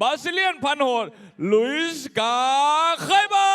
บาซิเลียนพันโหดลุยส์กาไคบา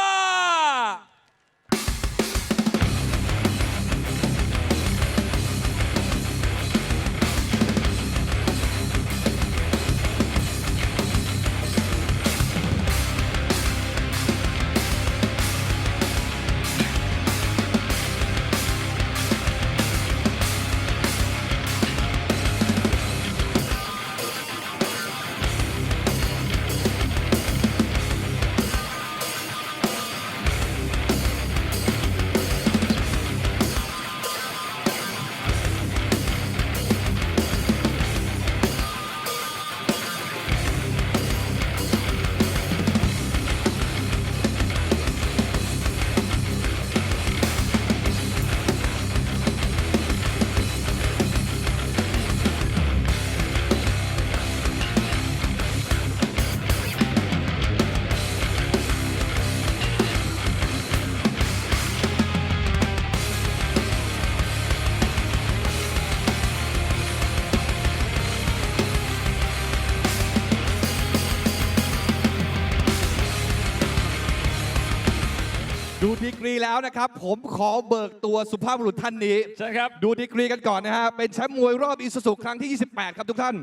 ดูดีกรีแล้วนะครับผมขอเบิกตัวสุภาพบุรุษท่านนี้ใช่ครับดูดีกรีกันก่อนนะฮะเป็นแชมป์มวยรอบอิซูซุครั้งที่ 28 ครับทุกท่าน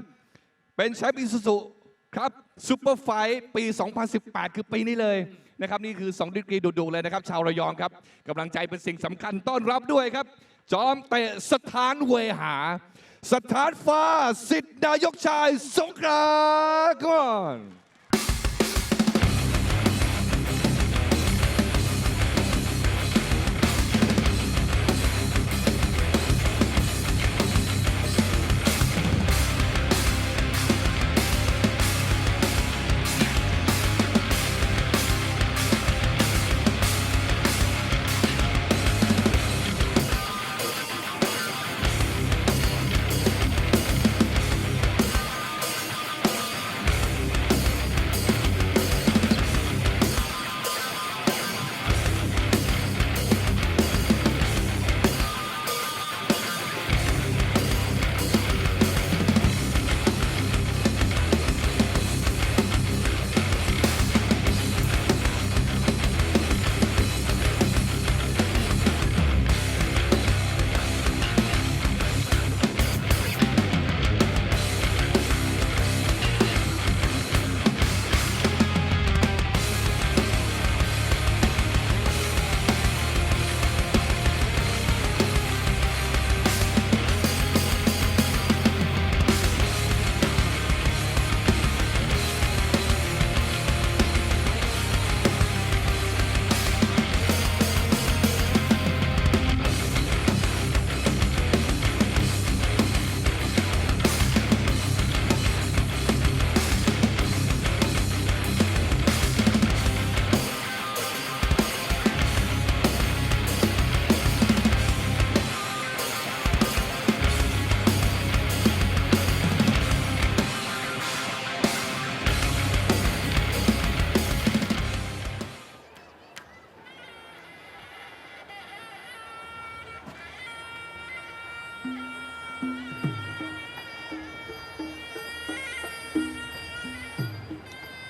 เป็นแชมป์อิซูซุครับซูเปอร์ไฟท์ปี 2018 คือปีนี้เลยนะครับนี่คือ2ดีกรีดุๆเลยนะครับชาวระยองครับกำลังใจเป็นสิ่งสำคัญต้อนรับด้วยครับจอมเตะสถานเวหาสถานฟ้าสิทธินายกชายสงขลาก่อน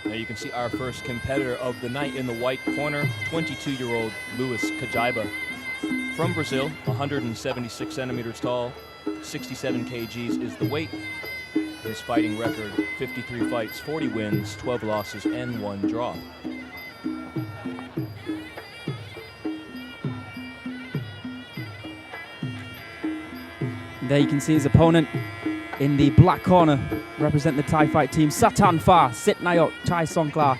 Now you can see our first competitor of the night in the white corner, 22-year-old CAJAIBA from Brazil, 176 centimeters tall, 67 kgs is the weight. His fighting record, 53 fights, 40 wins, 12 losses, and 1 draw. There you can see his opponent in the black corner, represent the Thai fight team, SATHARNFAH, SIT-NAYOK-CHAI SONGKLA,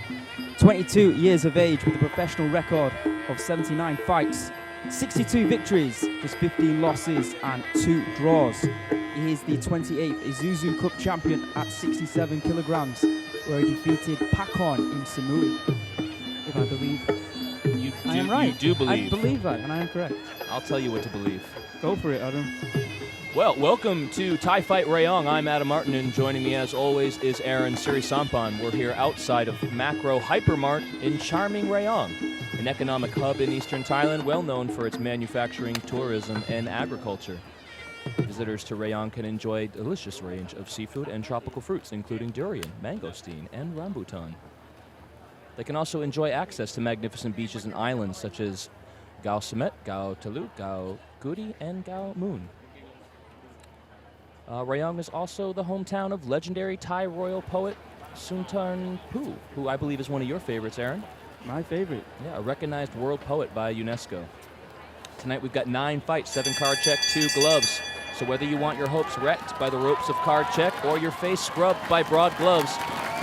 22 years of age with a professional record of 79 fights, 62 victories, just 15 losses and 2 draws. He is the 28th Isuzu Cup champion at 67 kilograms, where he defeated Payak-Samui, if I believe. I am right. You do believe. I believe that, and I am correct. I'll tell you what to believe. Go for it, Adam. Well, welcome to Thai Fight Rayong. I'm Adam Martin, and joining me as always is Aaron Sirisampan. We're here outside of Macro Hypermart in charming Rayong, an economic hub in eastern Thailand, well known for its manufacturing, tourism, and agriculture. Visitors to Rayong can enjoy a delicious range of seafood and tropical fruits, including durian, mangosteen, and rambutan. They can also enjoy access to magnificent beaches and islands such as Gao Sumet, Gao Talu, Gao Gudi, and Gao Moon. Rayong is also the hometown of legendary Thai royal poet SATHARNFAH, who I believe is one of your favorites, Aaron. My favorite. Yeah, a recognized world poet by UNESCO. Tonight we've got 9 fights, 7 card check, 2 gloves. So whether you want your hopes wrecked by the ropes of card check or your face scrubbed by broad gloves,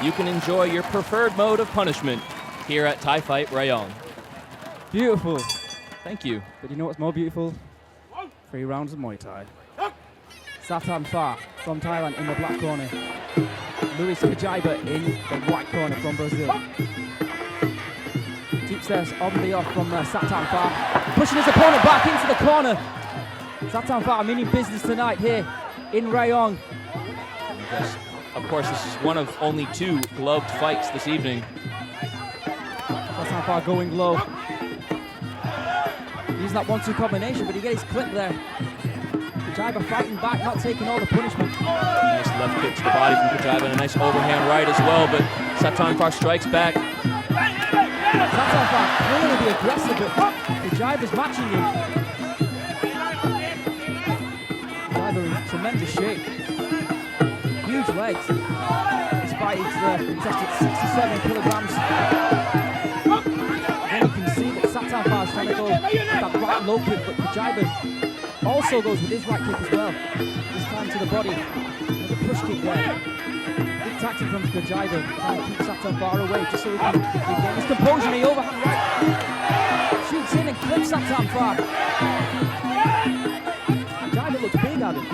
you can enjoy your preferred mode of punishment here at Thai Fight Rayong. Beautiful. Thank you. But you know what's more beautiful? 3 rounds of Muay Thai. SATHARNFAH from Thailand in the black corner. CAJAIBA in the white corner from Brazil. Deep stairs on the off from SATHARNFAH. Pushing his opponent back into the corner. SATHARNFAH meaning business tonight here in Rayong. Yes. Of course, this is one of only 2 gloved fights this evening. SATHARNFAH going low. Using that 1-2 combination, but he gets his clip there. CAJAIBA fighting back, not taking all the punishment. Nice left kick to the body from CAJAIBA and a nice overhand right as well, but SATHARNFAH strikes back. SATHARNFAH willing to be aggressive, but CAJAIBA's matching him. CAJAIBA in tremendous shape. Huge legs. This fight is contested 67 kilograms. Then you can see that SATHARNFAH is trying to go with that right low kick, but CAJAIBA also goes with his right kick as well. This time to the body. Another push kick there. Big tactic from CAJAIBA, trying to keep SATHARNFAH away just so he can regain his composure. And the overhand right shoots in and clips SATHARNFAH. CAJAIBA looks big at him.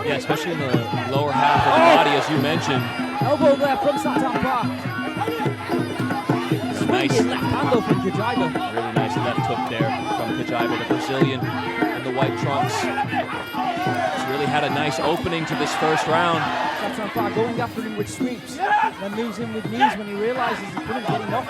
Yeah, especially in the lower half of the body, as you mentioned. Elbow there from SATHARNFAH. Nice. Left hand though from CAJAIBA. Really nice left hook there from CAJAIBA, the Brazilian in the white trunks. He's really had a nice opening to this first round. SATHARNFAH going after him with sweeps. Then moves in with knees when he realizes he couldn't get him off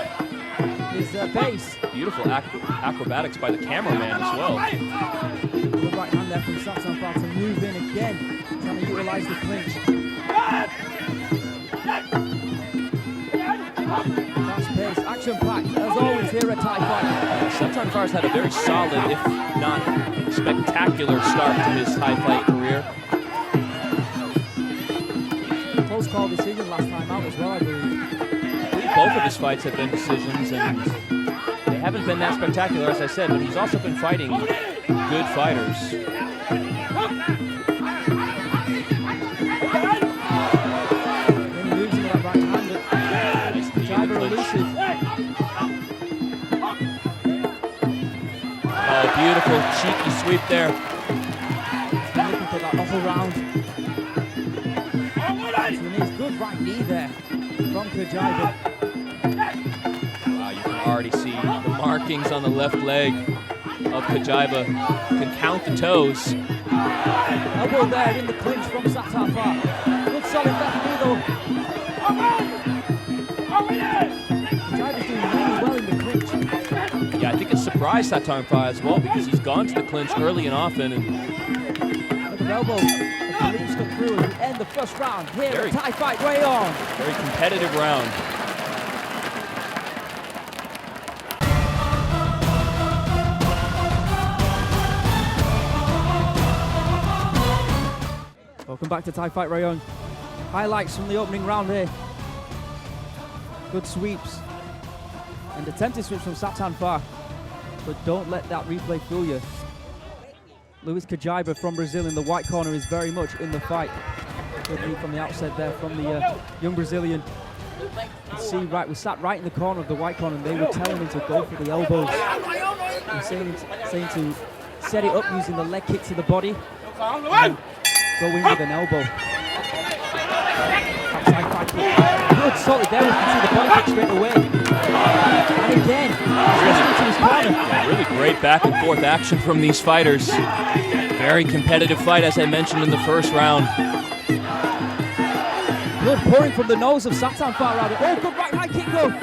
his base. Beautiful acrobatics by the cameraman as well. The right hand there from SATHARNFAH to move in again, trying to utilize the clinch. Fast-paced, action-packed, as always here at Thai Fight. SATHARNFAH's had a very solid, if not spectacular, start to his Thai Fight career. Close call decision last time out as well, I believe. Both of his fights have been decisions, and they haven't been that spectacular, as I said, but he's also been fighting good fighters. Oh, beautiful cheeky sweep there. Looking for that upper round. Good right knee there from CAJAIBA. Wow, you can already see the markings on the left leg of CAJAIBA. Can count the toes. Elbow there in the clinch from SATHARNFAH. Good solid left knee though. CAJAIBA's doing really well in the clinch. Yeah, I think it surprised SATHARNFAH as well because he's gone to the clinch early and often. And look at elbow. The leaves come through and we end the first round here at Thai Fight Rayong. Very competitive round. Welcome back to Thai Fight Rayong. Highlights from the opening round here. Good sweeps. And attempted sweeps from SATHARNFAH. But don't let that replay fool you. CAJAIBA from Brazil in the white corner is very much in the fight. Good lead from the outset there from the young Brazilian. You see, we sat right in the corner of the white corner and they were telling him to go for the elbows. And saying to set it up using the leg kick to the body. And go in with an elbow. Outside back kick. Good, solid there. We can see the body kick straight away. And again, to his corner. Yeah, really great back and forth action from these fighters. Very competitive fight, as I mentioned in the first round. Good pouring from the nose of SATHARNFAH rather. Oh, good right hand kick though. And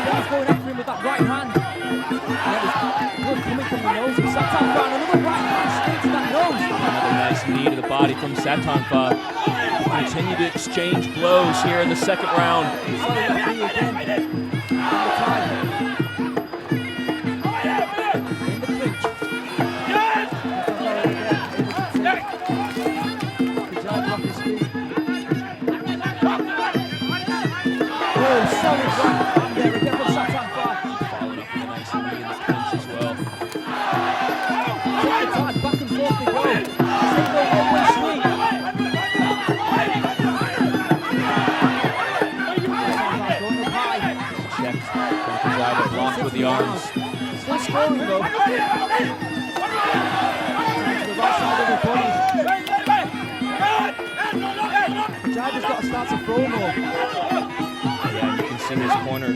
Ben's going after him with that right hand. And that was good coming from the nose of SATHARNFAH. Another right hand straight to that nose. Another nice knee to the body from SATHARNFAH. Continue to exchange blows here in the second round. Sorry, referee again. In the tie. In the clinch. KAJAIBA off his feet. Oh, solid right hand there again from SATHARNFAH. Following up with a nice knee in the clinch as well. Back and forth they go. Single one-way swing. Going up high. Checked from KAJAIBA, blocked with the arms. Still scoring though. To the right side of the body. KAJAIBA's got to start to throw more. Yeah, and you can see his corner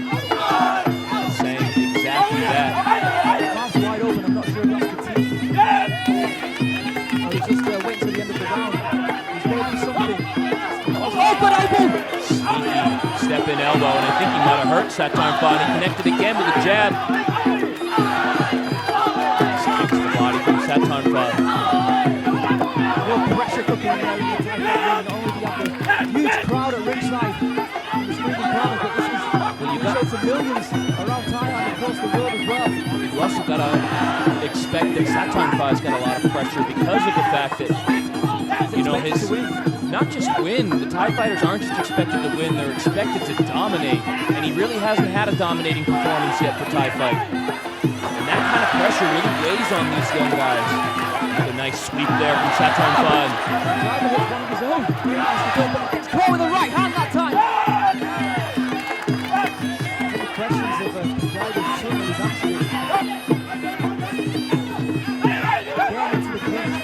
saying exactly that. Mouth's wide open, I'm not sure if that's the team. Or he's just waiting till the end of the round. He's going to do something. Oh, good elbow! Sneaky step-in elbow, and I think he might have hurt SATHARNFAH. He connected again with a jab. Nice kick to the body from SATHARNFAH. Real pressure cooking in there in the attack. Not only do you have the huge crowd at ringside, the screaming crowd, but this is showed some millions around Thailand and across the world as well. You also got to expect that SATHARNFAH's got a lot of pressure because of the fact that, you know, his not just win. The Thai fighters aren't just expected to win; they're expected to dominate. And he really hasn't had a dominating performance yet for Thai fight. And that kind of pressure really weighs on these young guys. A nice sweep there from SATHARNFAH. KAJAIBA hits one of his own. Very nice to go, but gets caught with the right hand that time. The questions of KAJAIBA's chin is absolutely. Again into the clinch.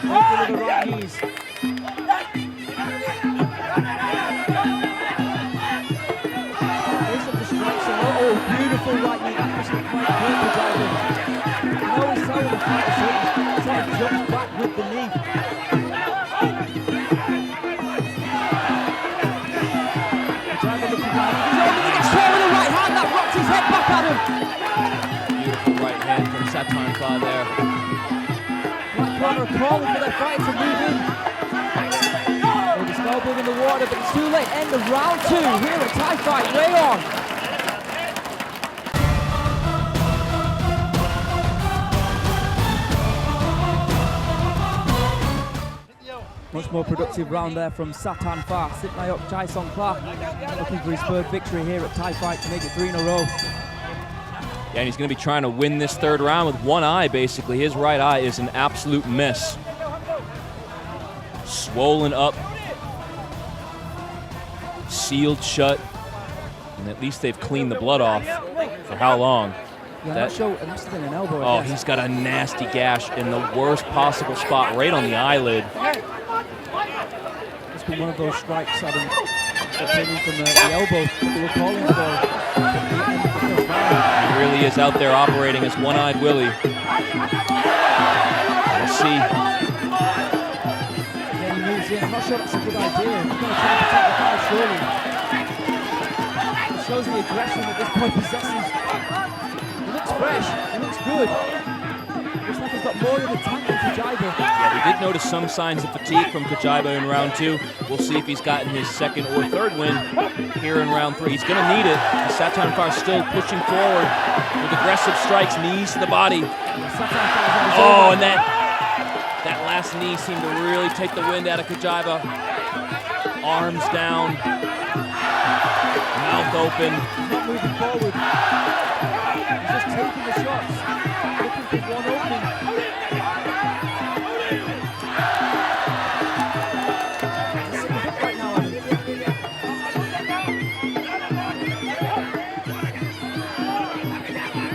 Over with the right knees. Here's the distraction. Oh, beautiful right knee. Absolutely quite clean KAJAIBA. You know he's telling the fighter, so he's trying to jump back with the knee. KAJAIBA looking down. He's over, he gets caught with the right hand. That rocks his head back at him. Beautiful right hand from SATHARNFAH there. Black corner are calling for their fighter to move in. Oh, there's no blood in the water, but it's too late. End of round 2 here at Thai Fight Rayong. Much more productive round there from SATHARNFAH. SIT-NAYOK-CHAI SONGKLA looking for his third victory here at Thai Fight to make it 3 in a row. Yeah, and he's going to be trying to win this third round with one eye, basically. His right eye is an absolute mess. Swollen up. Sealed shut. And at least they've cleaned the blood off. For how long? Yeah, that show, it must have been an elbow. Oh, he's got a nasty gash in the worst possible spot, right on the eyelid. It's been one of those strikes, Adam, that came in from the elbow that they were calling for. He really is out there operating as one-eyed Willie. We'll see. Again, he moves in. I'm not sure that's a good idea. He's going to try and protect the guy, surely. It shows the aggression that this boy possesses. He looks fresh. He looks good. Looks like he's got more in the tank than KAJAIBA. Yeah, we did notice some signs of fatigue from KAJAIBA in round 2. We'll see if he's gotten his second or third win here in round 3. He's going to need it. SATHARNFAH still pushing forward with aggressive strikes, knees to the body. Oh, and that last knee seemed to really take the wind out of KAJAIBA. Arms down, mouth open. He's not moving forward. He's just taking the shots, looking for one opening. He's sitting back right now, Adam.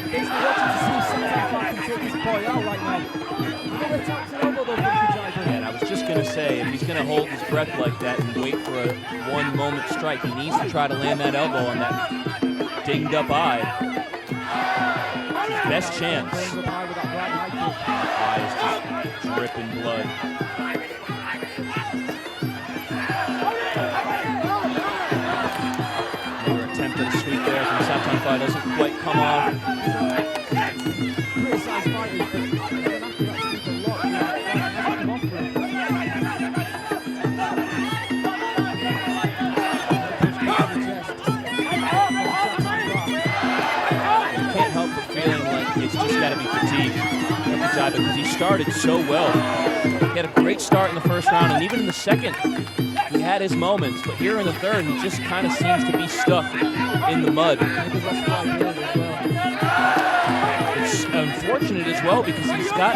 Basically watching to see if SATHARNFAH can take this boy out right now. You know they're tapped an elbow though from KAJAIBA. And I was just going to say, if he's going to hold his breath like that and wait for a one-moment strike, he needs to try to land that elbow on that dinged up eye. His best chance. Eye is just dripping blood. Another attempt at a sweep there from SATHARNFAH doesn't quite come off. Pretty undersized fighters, but they're going to have to actually do a lot. Can't help but feeling like it's just got to be fatigue of KAJAIBA because he started so well. He had a great start in the first round, and even in the second, he had his moments. But here in the third, he just kind of seems to be stuck in the mud. It's unfortunate as well because he's got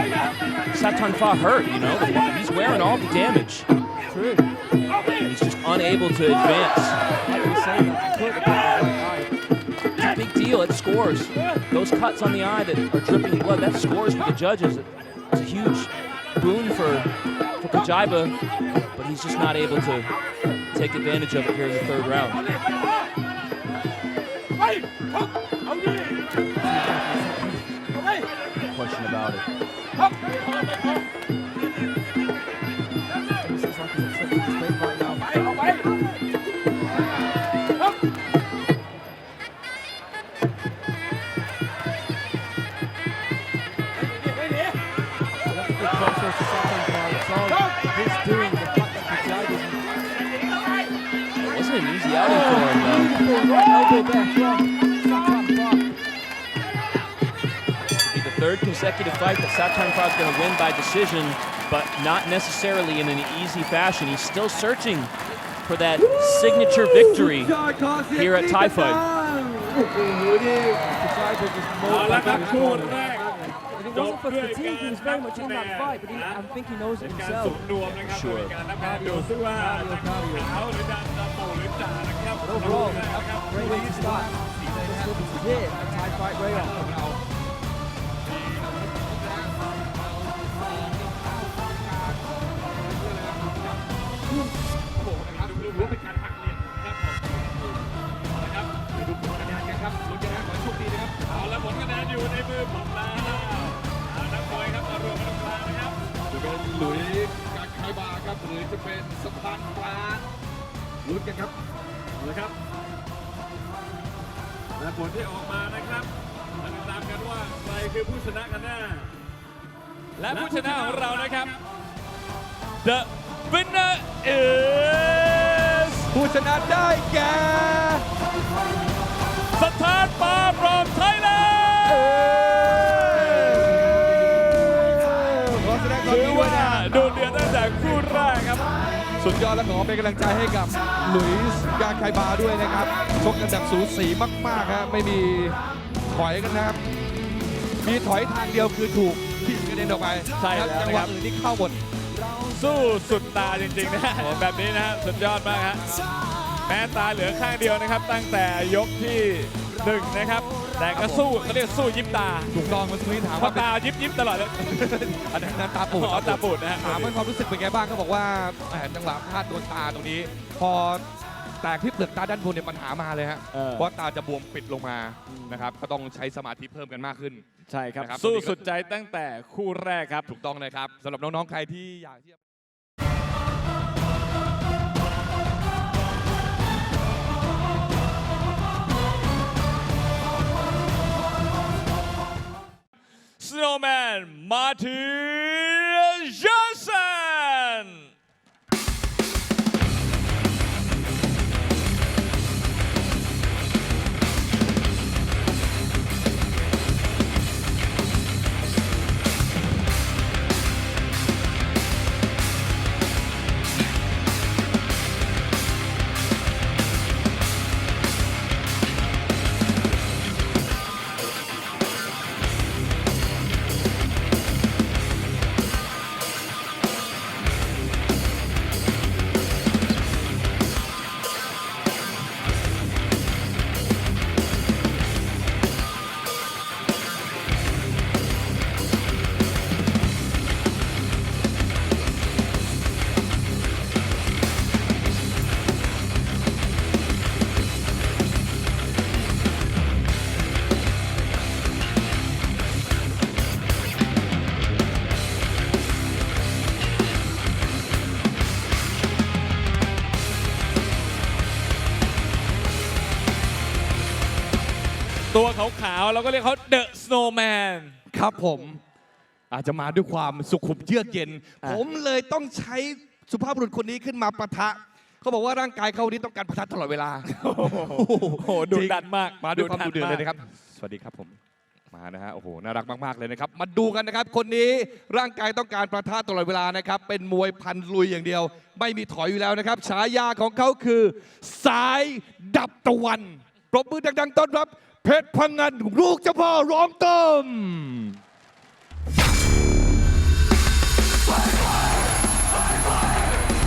SATHARNFAH hurt, you know. He's wearing all the damage. True. And he's just unable to advance. It's a big deal. It scores. Those cuts on the eye that are dripping blood, that scores for the judges. It's a huge boon for KAJAIBA, but he's just not able to take advantage of it here in the third round. No question about it. This looks like he's accepting his fate right now. It wasn't an easy outing for him, though. Elbow there from SATHARNFAH. It'll be the third consecutive fight that SATHARNFAH is going to win by decision, but not necessarily in an easy fashion. He's still searching for that signature victory here at Thai Fight. If it wasn't for fatigue, he was very much in that fight, but I think he knows it himself. Sure. But overall, great way to start. Here at Thai Fight Rayong.แล้วผลคะแนนอยู่ในมือผมแล้วนักมวยครับมารวมกันตรงกลางนะครับจะเป็นหลุยส์กาไคบาครับหรือจะเป็นสะพานฟ้าลุ้นกันครับนะครับและผลที่ออกมานะครับมาติดตามกันว่าใครคือผู้ชนะกันแน่และผู้ชนะของเรานะครับ The winner is ผู้ชนะได้แก่ SATHARNFAH from Thailand ขอแสดงความ ถื ยิ อน ดีด้ว ว่าย นะ ดูเดือดตั้งแต่คู่แรกครับ สุดยอดและขอเป็นกำลังใจให้กับหลุยส์กาไคบาด้วยนะครับชกกันแบบสูสีมากๆครับไม่มีถอยกันนะครับมีถอยทางเดียวคือถูกที่กระเด็นออกไป ใช่แล้ว จังห นะครั วะ บ อื่นที่เข้าหมด สู้สุดตาจริงๆนะแบบนี้นะสุดยอดมากฮะแม้ตาเหลือข้างเดียวนะครับตั้งแต่ยกที่1นะครับแต่ก็สู้เขาเรียกสู้ยิบตา ถูกต้องเมื่อกี้ถาม เพ ว่า ราะตายิบตลอดเลย อันนั้นตาปูด ตาปูดนะฮะ ถามว่าความรู้สึกเป็นไงบ้างก็บอกว่าแหมจังหวะพลาดโดนตาตรงนี้ พอแตกที่เปลือกตาด้านบนเนี่ยปัญหามาเลยฮะเพราะตาจะบวมปิดลงมานะครับก็ต้องใช้สมาธิเพิ่มกันมากขึ้น ใช่ครับ นะครับ สู้สุดใจตั้งแต่คู่แรกครับ ถูกต้องนะครับสำหรับน้องๆใครที่อยากที่จะ Snowman Matthias Jonsson ตัวขาวๆเราก็เรียกเขา The Snowman ครับผมอาจจะมาด้วยความสุขุมเยือกเย็น ผมเลยต้องใช้สุภาพบุรุษคนนี้ขึ้นมาปะทะเขาบอกว่าร่างกายเขาวันนี้ต้องการปะทะตลอดเวลาโอ้โห ดุดันมาก มาด้วยความดุเดือดเลยนะครับสวัสดีครับผมมานะฮะโอ้โหน่ารักมากๆเลยนะครับมาดูกันนะครับคนนี้ร่างกายต้องการปะทะตลอดเวลานะครับเป็นมวยพันลุยอย่างเดียวไม่มีถอยอยู่แล้วนะครับฉายาของเขาคือสายดับตะวันปรบมือดังๆต้อนรับเพชรพังงานลูกเจ้าพ่อร้องต้ม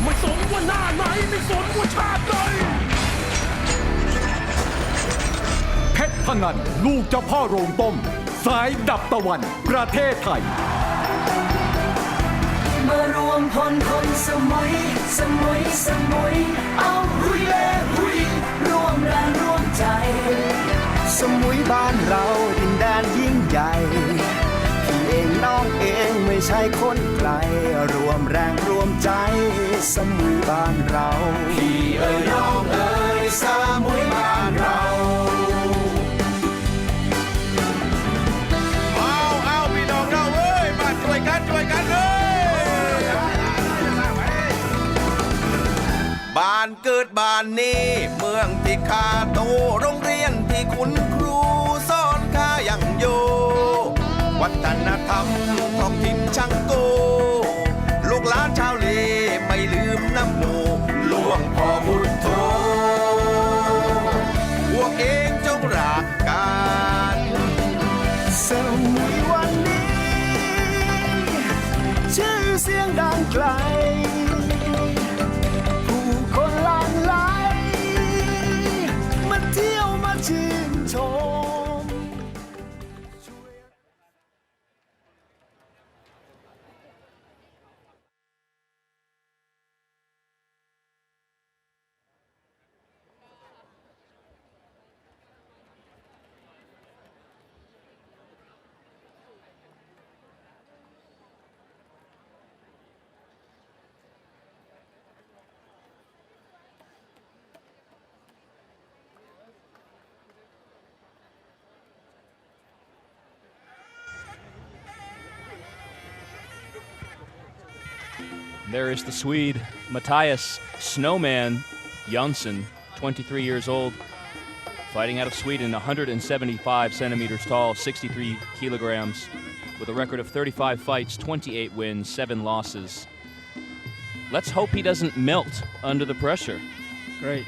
ไม่สนว่าหน้าไหนไม่สนว่าชาติใดเพชรพงันลูกเจ้าพ่อโรงต้มสายดับตะวันประเทศไทยมารวมพลคนสมุยสมุยสมุยเอาหุยเล่หุยร่วมแรงร่วมใจสมุยบ้านเราดินแดนยิ่งใหญ่พี่เองน้องเองไม่ใช่คนไกลรวมแรงรวมใจสมุยบ้านเราพี่เอ๋ยน้องเอ๋ยสมุยบ้านเราเอาพี่น้องเราเอ้ยมาช่วยกันเลยบ้านเกิดบ้านนี้เมืองที่ข้าโตโรงเรียนที่คุณครูสอนข้าอย่างโยวัฒนธรรมท้องถิ่นช่างโกลูกหลานชาวเลไม่ลืมน้ำหมูหลวงพ่อพุทโธพวกเองจงรักกันสมุยวันนี้ชื่อเสียงดังไกลผู้คนหลั่งไหลมาเที่ยวมาชื่นชม There is the Swede, Matthias Snowman Jonsson, 23 years old, fighting out of Sweden, 175 centimeters tall, 63 kilograms, with a record of 35 fights, 28 wins, 7 losses. Let's hope he doesn't melt under the pressure. Great.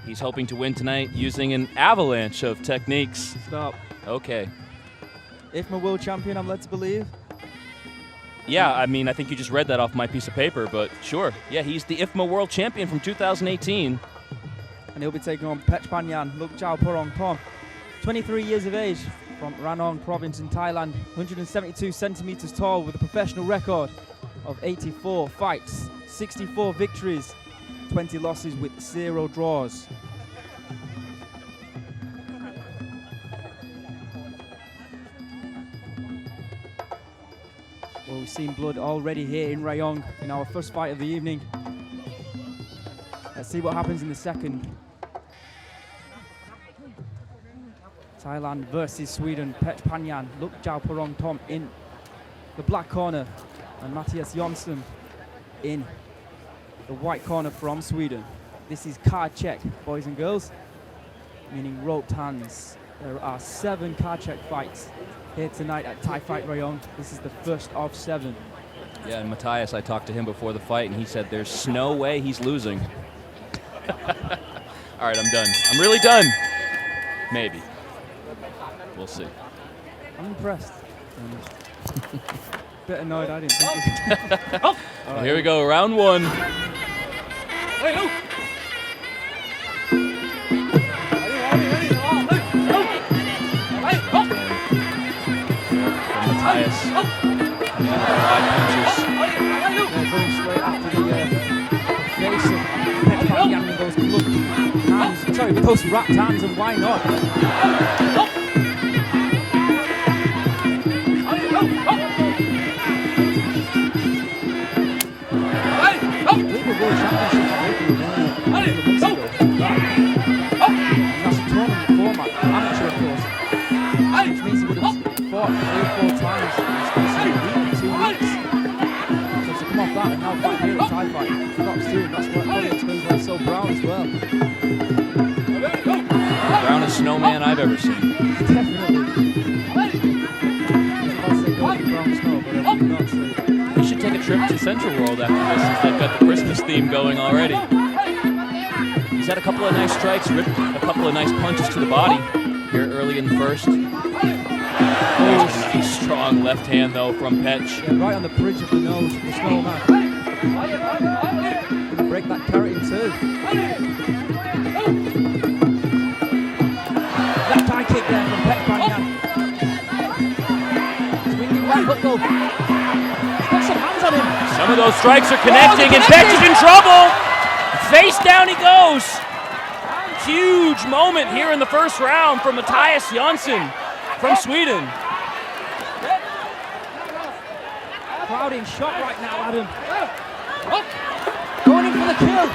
He's hoping to win tonight using an avalanche of techniques. Stop. Okay. IFMA world champion, I'm led to believe. Yeah, I mean, I think you just read that off my piece of paper, but sure. Yeah, he's the IFMA world champion from 2018. And he'll be taking on PETCH-PHANGAN, LUKJAOPORONGTOM. 23 years of age, from Rayong province in Thailand, 172 centimeters tall with a professional record of 84 fights, 64 victories, 20 losses with 0 draws. Well, we've seen blood already here in Rayong in our first fight of the evening. Let's see what happens in the second. Thailand versus Sweden. Petch-PHANGAN, LUKJAOPORONGTOM in the black corner, and Matthias Jonsson in the white corner from Sweden. This is card check, boys and girls, meaning roped hands. There are 7 card check fights here tonight at Thai Fight Rayong. This is the first of 7. Yeah, and Matthias, I talked to him before the fight, and he said there's no way he's losing. All right, I'm done. I'm really done. Maybe. We'll see. I'm impressed. Bit annoyed I didn't think All right, here we go, round 1. Matthias. Going straight after the face of Petch-PHANGAN with those gloved hands. Sorry, with those wrapped hands, and why not? That's a tournament format, amateur of course, which means he would have fought 3 or 4 times that and now fight here at Thai fight. Drops through, that's what probably explains why it's so brown as well. Brownest snowman I've ever seen. Definitely. I was about to say golden brown snow, but I did not say that. We should take a trip to Central World after this, since they've got the Christmas theme going already. He's had a couple of nice strikes, ripped a couple of nice punches to the body here early in the first. There's a nice strong left hand though from Petch. Yeah, right on the bridge of the nose of the snowman. Gonna break that carrot in two. Left high kick there from Petch-PHANGAN. Swinging right hook though. He's got some hands on him. Some of those strikes are connecting and Petch is in trouble. Face down he goes. Huge moment here in the first round from Mathias Jonsson from Sweden. Crowd in shock right now, Adam. Going in for the kill.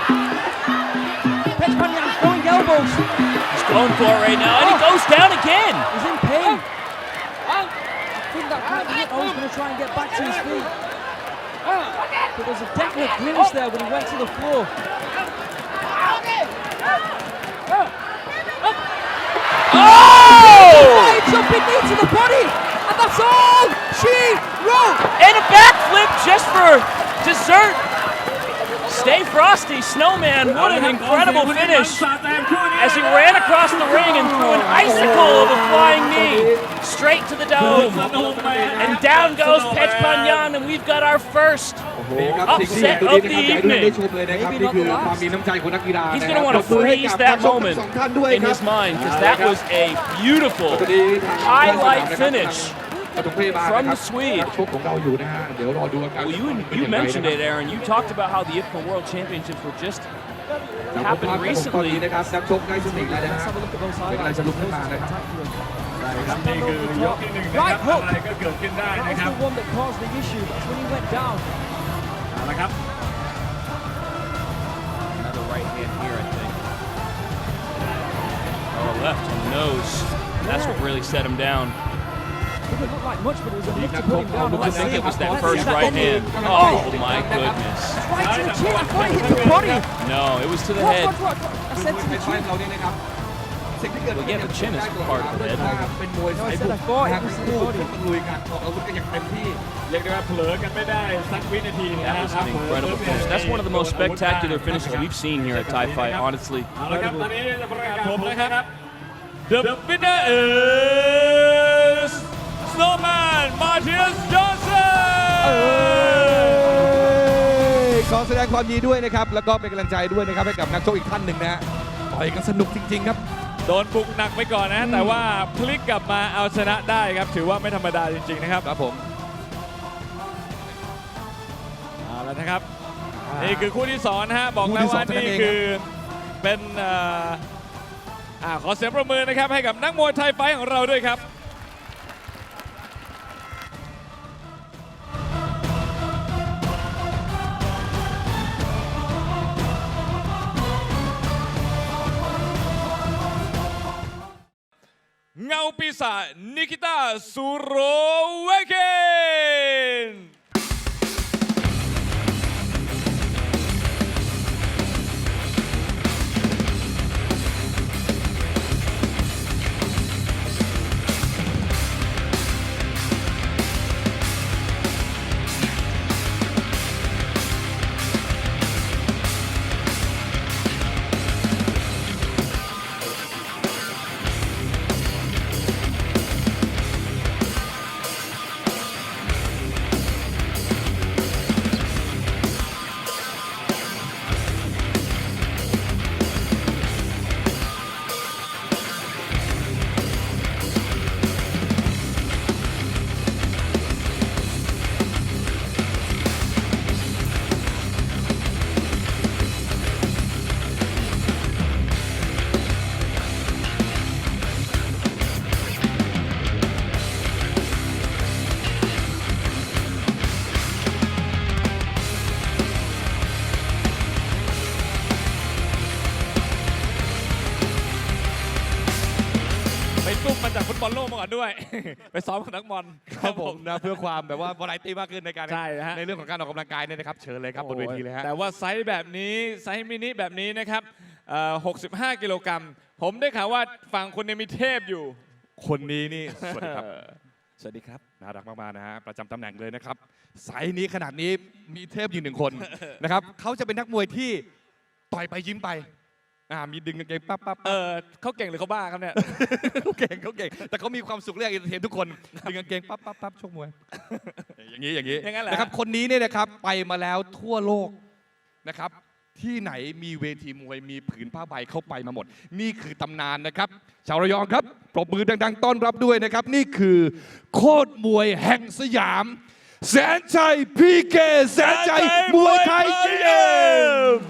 Petch-PHANGAN throwing elbows. He's going for it right now and he goes down again. He's in pain. I think that might be it. Oh, he's going to try and get back to his feet. But there's a definite glimpse there when he went to the floor. Oh! Jumping knee to the body, and that's all she wrote. And a backflip just for dessert. Stay frosty, Snowman. What an incredible finish as he ran across the ring and threw an icicle of a flying knee straight to the dome. And down goes Petch-PHANGAN, and we've got our first upset of the evening. He's going to want to freeze that moment in his mind because that was a beautiful highlight finish from the Swede. Well, you mentioned it, Aaron. You talked about how the IFMA World Championships were just happened recently. Let's have a look at those highlights. Right hook. That was the one that caused the issue. That's when he went down. Another right hand here, I think. Oh, left on the nose. That's what really set him down. It didn't look like much, but it was enough to put him down. I think it was that first right hand. Oh my goodness. Right to the chin. I thought it hit the body. No, it was to the head. What? I said to the chin. Well, yeah, the chin is part of the head. No, I said I thought it was to the body. That was an incredible finish. That's one of the most spectacular finishes we've seen here at Thai Fight, honestly. The winner is Snowman Mathias Jonsson ขอแสดงความยินดีด้วยนะครับแล้วก็เป็นกำลังใจด้วยนะครับให้กับนักชกอีกท่านหนึ่งนะฮะต่อยกันสนุกจริงๆครับโดนบุกหนักไปก่อนนะแต่ว่าพลิกกลับมาเอาชนะได้ครับถือว่าไม่ธรรมดาจริงๆนะครับครับผมเอาละนะครับนี่คือคู่ที่2นะฮะบอกแล้วว่านี่คือเป็นขอเสียงประมือนะครับให้กับนักมวยไทยไฟท์ของเราด้วยครับเงาปีศาจนิคิต้าซูโรเวเคน โลกมาก่อนด้วย ไปซ้อมกับนักบอล ครับผมนะเพื่อความแบบว่าวาไรตี้มากขึ้นในการ ใช่ฮะ ในเรื่องของการออกกำลังกายเนี่ยนะครับเชิญเลยครับบนเวทีเลยฮะ แต่ว่าไซส์แบบนี้ไซส์มินิแบบนี้นะครับ65 กิโลกรัมผมได้ข่าวว่าฝั่งคุณเนี่ยมีเทพอยู่ คนนี้นี่สวัสดีครับ สวัสดีครับ น่ารักมากๆนะฮะประจำตำแหน่งเลยนะครับไซส์นี้ขนาดนี้มีเทพอยู่1 คนนะครับเขาจะเป็นนักมวยที่ต่อยไปยิ้มไปมีดึงกางเกงปั๊บปั๊บ เขาเก่งหรือเขาบ้าครับเนี่ย เขาเก่งแต่เขามีความสุขเรียกเอนเตอร์เทนทุกคนดึงกางเกงปั๊บปั๊บปั๊บชกมวยอย่างนี้ อย่างนั้นแหละ นะครับคนนี้เนี่ยนะครับไปมาแล้วทั่วโลกนะครับที่ไหนมีเวทีมวยมีผืนผ้าใบเข้าไปมาหมดนี่คือตำนานนะครับชาวระยองครับปรบมือดังๆต้อนรับด้วยนะครับนี่คือโคตรมวยแห่งสยามแสนชัยพีเคแสนชัยมวยไทยเกม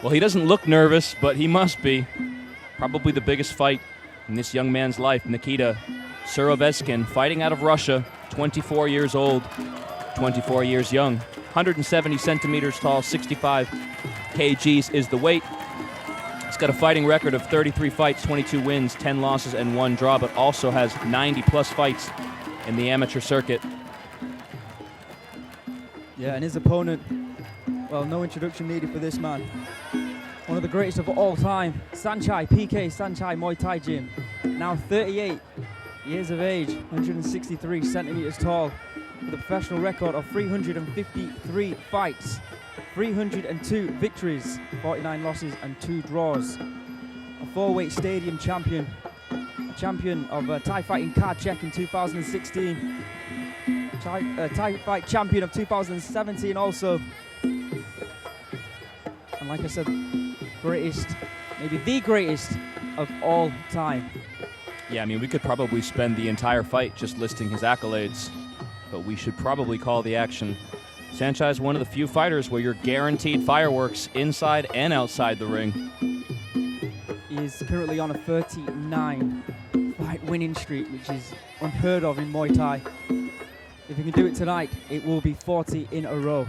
Well, he doesn't look nervous, but he must be. Probably the biggest fight in this young man's life. Nikita SUROVEZHKIN, fighting out of Russia, 24 years old, 24 years young. 170 centimeters tall, 65 kgs is the weight. He's got a fighting record of 33 fights, 22 wins, 10 losses, and 1 draw, but also has 90-plus fights in the amateur circuit. Yeah, and his opponent, well, no introduction needed for this man. One of the greatest of all time, SAENCHAI, PK SAENCHAI Muay Thai Gym. Now 38 years of age, 163 centimeters tall, with a professional record of 353 fights, 302 victories, 49 losses and 2 draws. A 4-weight stadium champion, champion of Thai fighting card check in 2016, Thai fight champion of 2017 also. And like I said, greatest, maybe the greatest of all time. Yeah, I mean, we could probably spend the entire fight just listing his accolades, but we should probably call the action. SAENCHAI is one of the few fighters where you're guaranteed fireworks inside and outside the ring. He is currently on a 39 fight winning streak, which is unheard of in Muay Thai. If he can do it tonight, it will be 40 in a row.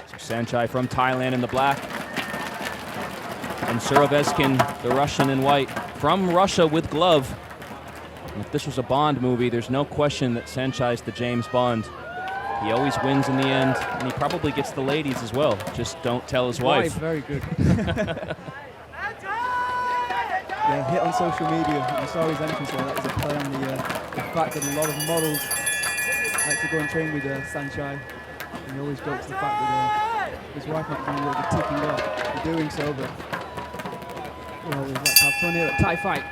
So SAENCHAI from Thailand in the black, and SUROVEZHKIN, the Russian in white, from Russia with glove. And if this was a Bond movie, there's no question that SAENCHAI is the James Bond. He always wins in the end, and he probably gets the ladies as well. Just don't tell his wife. Very good. Yeah, hit on social media. I saw his entrance there. That was a play on the fact that a lot of models like to go and train with SAENCHAI. And he always jokes the fact that his wife might be ticking off for doing so, but we always like to have fun here at Thai Fight.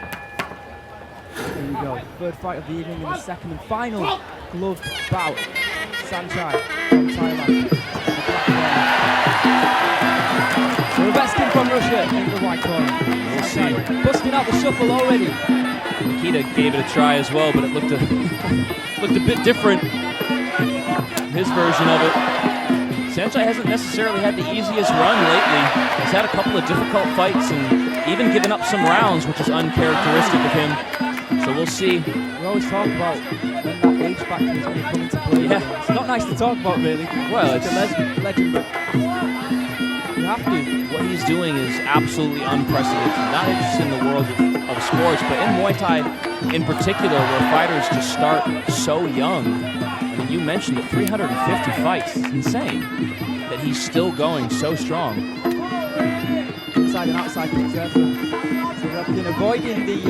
Here we go. Third fight of the evening and the second and final gloved bout. SAENCHAI from Thailand. SUROVEZHKIN from Russia in the white corner. We'll see. Busting out the shuffle already. Nikita gave it a try as well, but it looked a bit different. His version of it. SAENCHAI hasn't necessarily had the easiest run lately. He's had a couple of difficult fights and even given up some rounds, which is uncharacteristic of him. So we'll see. We always talk about when that age factor is going to come into play. Yeah. It's not nice to talk about, really. Well, it's a legend, but you have to. What he's doing is absolutely unprecedented, not just in the world of sports, but in Muay Thai in particular, where fighters just start so young. I mean, you mentioned it, 350 fights. It's insane that he's still going so strong. Inside and outside kicks there for SUROVEZHKIN, avoiding the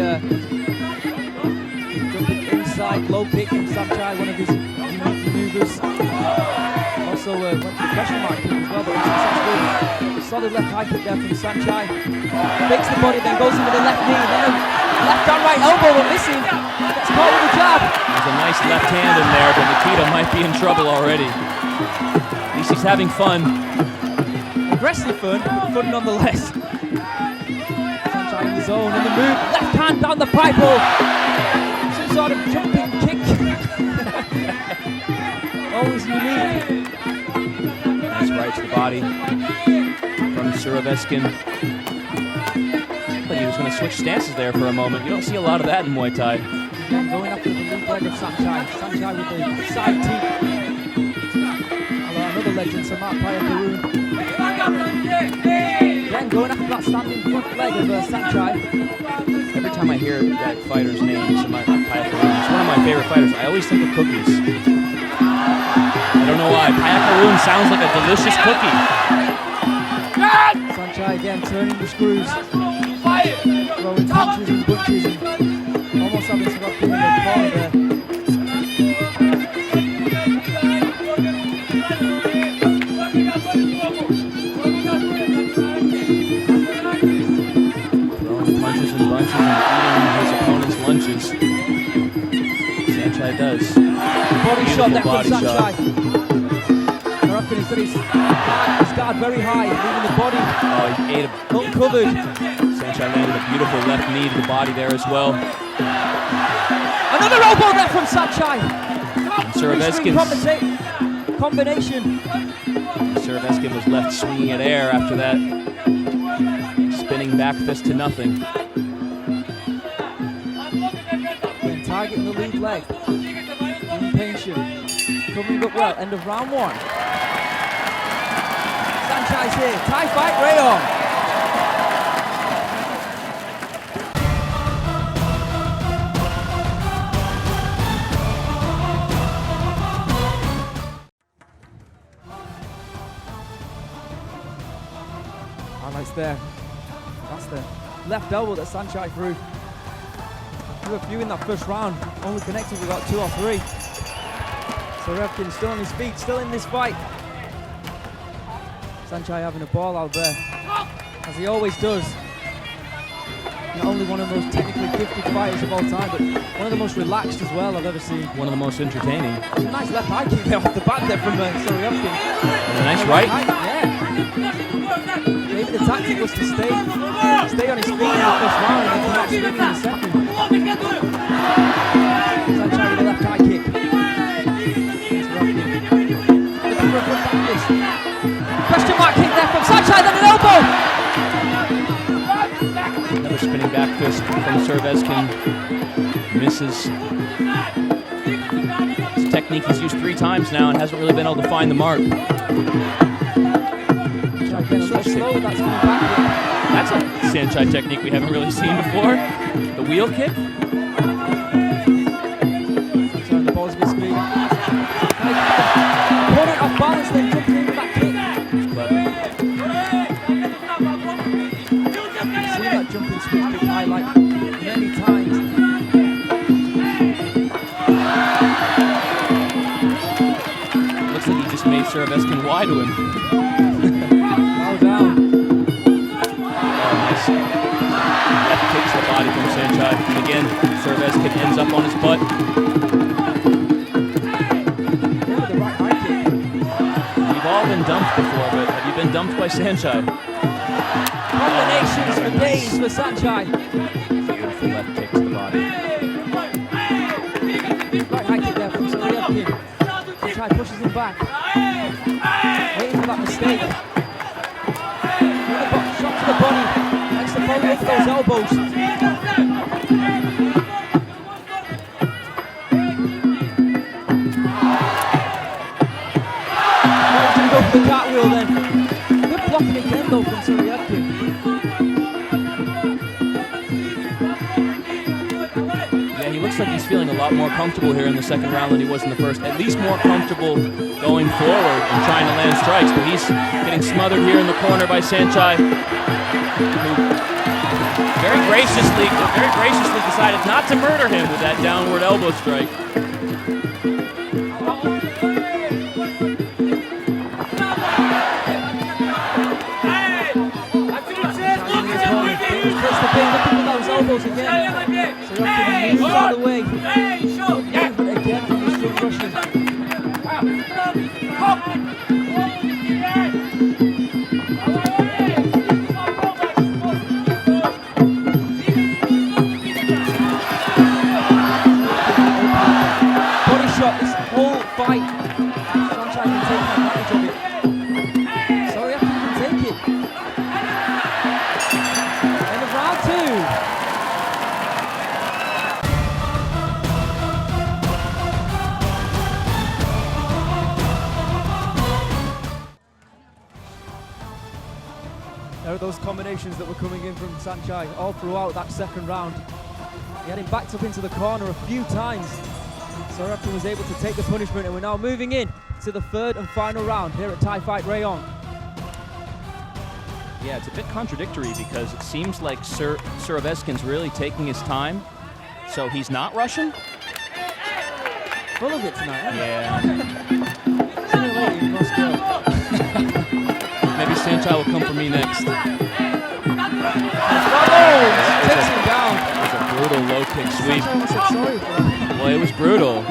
jumping inside low kick from SAENCHAI, one of his unique maneuvers. Also went for the question mark kick as well, but unsuccessful. Solid left high kick there from SAENCHAI. Fakes the body, then goes into the left knee, then a left down right elbow, but missing. Gets caught with a jab. There's a nice left hand in there, but Nikita might be in trouble already. At least he's having fun. Aggressive fun, but fun nonetheless. SAENCHAI in the zone, in the move, left hand down the pipe hole. Some sort of jumping kick. Always unique. Nice right to the body from SUROVEZHKIN. But he was going to switch stances there for a moment. You don't see a lot of that in Muay Thai. Again, going after the lead leg of SAENCHAI. SAENCHAI with the side teeth. Another legend, Payak-Samui. Again, going after that standing front leg of SAENCHAI. Every time I hear that fighter's name, Payak-Samui, it's one of my favorite fighters. I always think of cookies. I don't know why. Payak-Samui sounds like a delicious cookie. SAENCHAI again turning the screws. Throwing punches and bunches and almost having to rock in the corner there. Throwing punches and bunches and eating his opponent's lunches. SAENCHAI does. Body shot there from body shot. SAENCHAI. He's got his guard very high, leaving the body He ate uncovered. SAENCHAI landed a beautiful left knee to the body there as well. Another elbow there from SAENCHai. SUROVEZHKIN's Combination. SUROVEZHKIN was left swinging at air after that spinning back fist to nothing. Been targeting the lead leg. Being patient. Coming up well. End of round one. SAENCHAI's here. Thai Fight Rayong. Highlights there. That's the left elbow that SAENCHAI threw. Threw a few in that first round. Only connected with about 2 or 3. Sorevkin still on his feet, still in this fight. SAENCHAI having a ball out there, as he always does. Not only one of the most technically gifted fighters of all time, but one of the most relaxed as well I've ever seen. One of the most entertaining. It's a nice left high kick there off the back there from Sorevkin. And a nice right. Yeah. Maybe the tactic was to stay on his feet in the first round and then come out swinging in the second. SAENCHAI with a left high kick. Question mark kick there from SAENCHAI, then an elbow! Another spinning back fist from Surovezhkin. Misses. His technique he's used 3 times now and hasn't really been able to find the mark. That's a SAENCHAI technique we haven't really seen before. The wheel kick. The ball's a bit screwed. Opponent off balance, then jumping in with that kick. You've seen that jumping switch kick highlight many times. Looks like he just made Surovezhkin wide to him. Bow down. Nice. Left kicks the body from SAENCHAI. Again, Surovezhkin ends up on his butt. The right high kick. We've all been dumped before, but have you been dumped by SAENCHAI? Combinations for days for SAENCHAI. Beautiful left kick to the body. Right high kick there from Sorevkin. SAENCHAI pushes him back. Waiting for that mistake. Shot to the body. Next to follow up those elbows. He's going to go for the cartwheel then. Good blocking again though from Sorevkin. Yeah, he looks like he's feeling a lot more comfortable here in the second round than he was in the first. At least more comfortable going forward and trying to land strikes, but he's getting smothered here in the corner by SAENCHAI, who very graciously decided not to murder him with that downward elbow strike. Looking for those elbows again. Sorevkin moves out of the way. Movement again from the strong Russian. Body shot this whole fight. SAENCHAI can take advantage of it. Sorevkin can take it. End of round 2. There are those combinations that were coming in from SAENCHAI all throughout that second round. He had him backed up into the corner a few times. Sorevkin was able to take the punishment, and we're now moving in to the third and final round here at Thai Fight Rayong. Yeah, it's a bit contradictory because it seems like Surovezhkin's really taking his time, so he's not rushing. Full of it tonight, Yeah. Sooner or later, you must go. Maybe SAENCHAI will come for me next. Takes him down. It was a brutal low kick sweep. SAENCHAI almost said sorry for that. Well, it was brutal.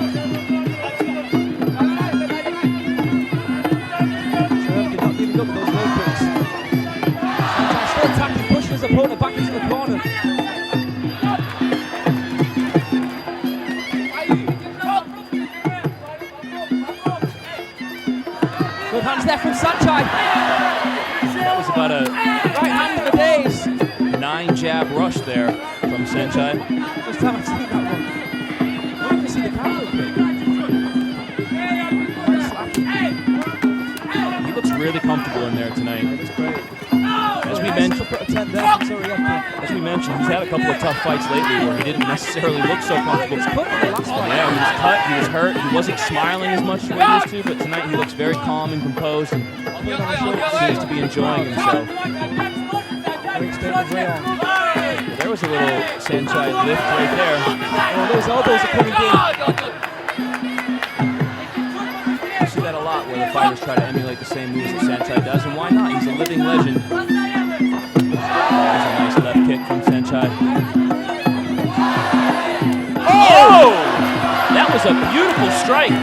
Sorevkin not giving up those low kicks. SAENCHAI still attacking, pushing his opponent back into the corner. Good hands there from SAENCHAI. That was about a Right hand for days. 9-jab rush there from SAENCHAI. First time I've seen that one. I want to see the camera kick. He looks really comfortable in there tonight. That's great. As we Nice mentioned, uppercut attempt there from Sorevkin. he's had a couple of tough fights lately where he didn't necessarily look so He comfortable. was cut in the last fight. Yeah, he was cut, he was hurt, he wasn't smiling as much as he used to, but tonight he looks very calm and composed and seems to be enjoying himself. Great statement, Rayong. There was a little SAENCHAI lift right there. Oh, those elbows are coming in. fighters try to emulate the same moves that SAENCHAI does, and why not? He's a living legend. There's a nice left kick from SAENCHAI. Oh! That was a beautiful strike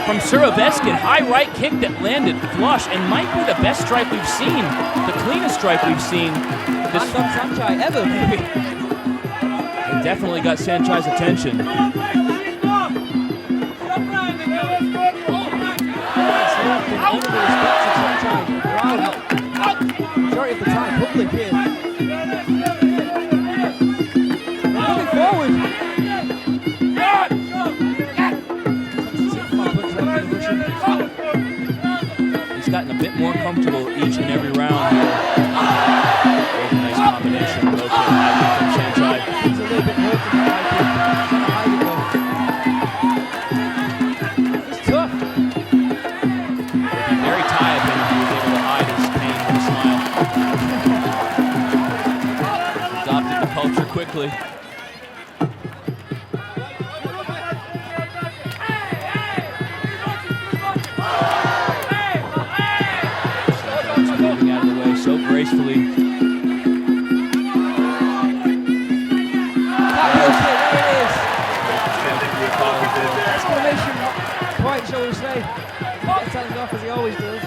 from SUROVEZHKIN. High right kick that landed flush and might be the best strike we've seen, the cleanest strike we've seen. This from SAENCHAI ever, maybe. It definitely got SAENCHAI's attention. Majority of the time, public here. Moving forward. He's gotten a bit more comfortable each and every round here. There's a nice combination. Low kick, high kick from SAENCHAI. He's a little bit more than high kick. It's tough. Very tired if he was able to hide his pain with a smile. Adopted the culture quickly. SAENCHAI's moving out of the way so gracefully. Exclamation point, shall we say. Telling off as he always does.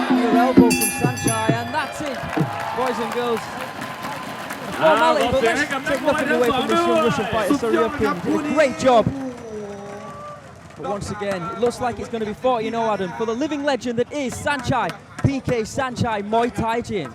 Another elbow from SAENCHAI, and that's it, boys and girls. Formality, but let's take nothing away from this young Russian fighter, Rayong. Did a great job. But once again, it looks like it's going to be 40-0, Adam, for the living legend that is SAENCHAI, PK SAENCHAI Muay Thai Gym.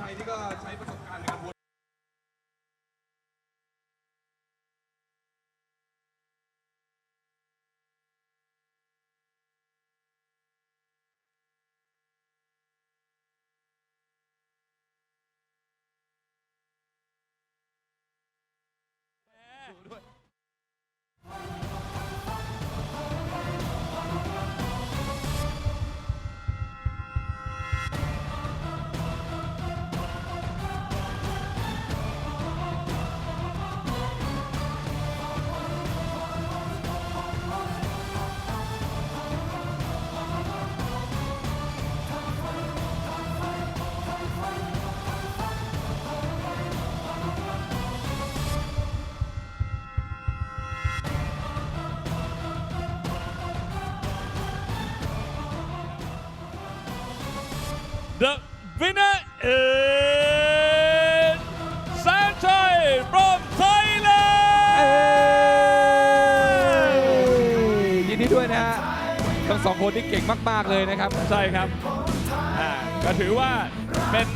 The winner is SAENCHAI from Thailand ยินดีด้วยนะฮะทั้งสองคนที่เก่งมากๆเลยนะครับ ใช่ครับก็ถือว่าเป็น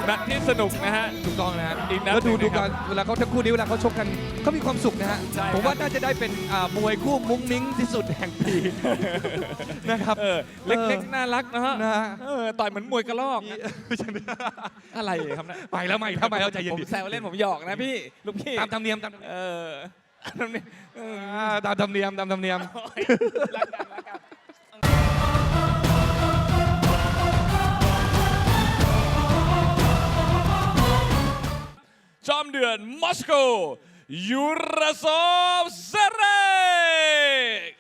แมตช์ที่สนุกนะฮะ ถูกต้องนะฮะ อีกนัด แล้วดู หนึ่งนะครับ กันเวลาเขาทั้งคู่นี้เวลาเขาชกกันเขามีความสุขนะฮะ ใช่ครับ ผมว่าน่าจะได้เป็นมวยคู่มุ้งมิ้งที่สุดแห่งปีนะครับ เล็กๆน่ารักนะฮะ นะฮะ ต่อยเหมือนมวยกระลอกนะอะไรครับนะ ไปแล้วใหม่ทำไมเอาใจเย็น ผม ดิ แซวเล่นผมหยอกนะพี่ลูกพี่ ตามธรรมเนียมตาม ธรรมเนียม ตามธรรมเนียมตามธรรมเนียม รักกันรักกันจอมเดือนมอสโกยูราโซฟเซเรก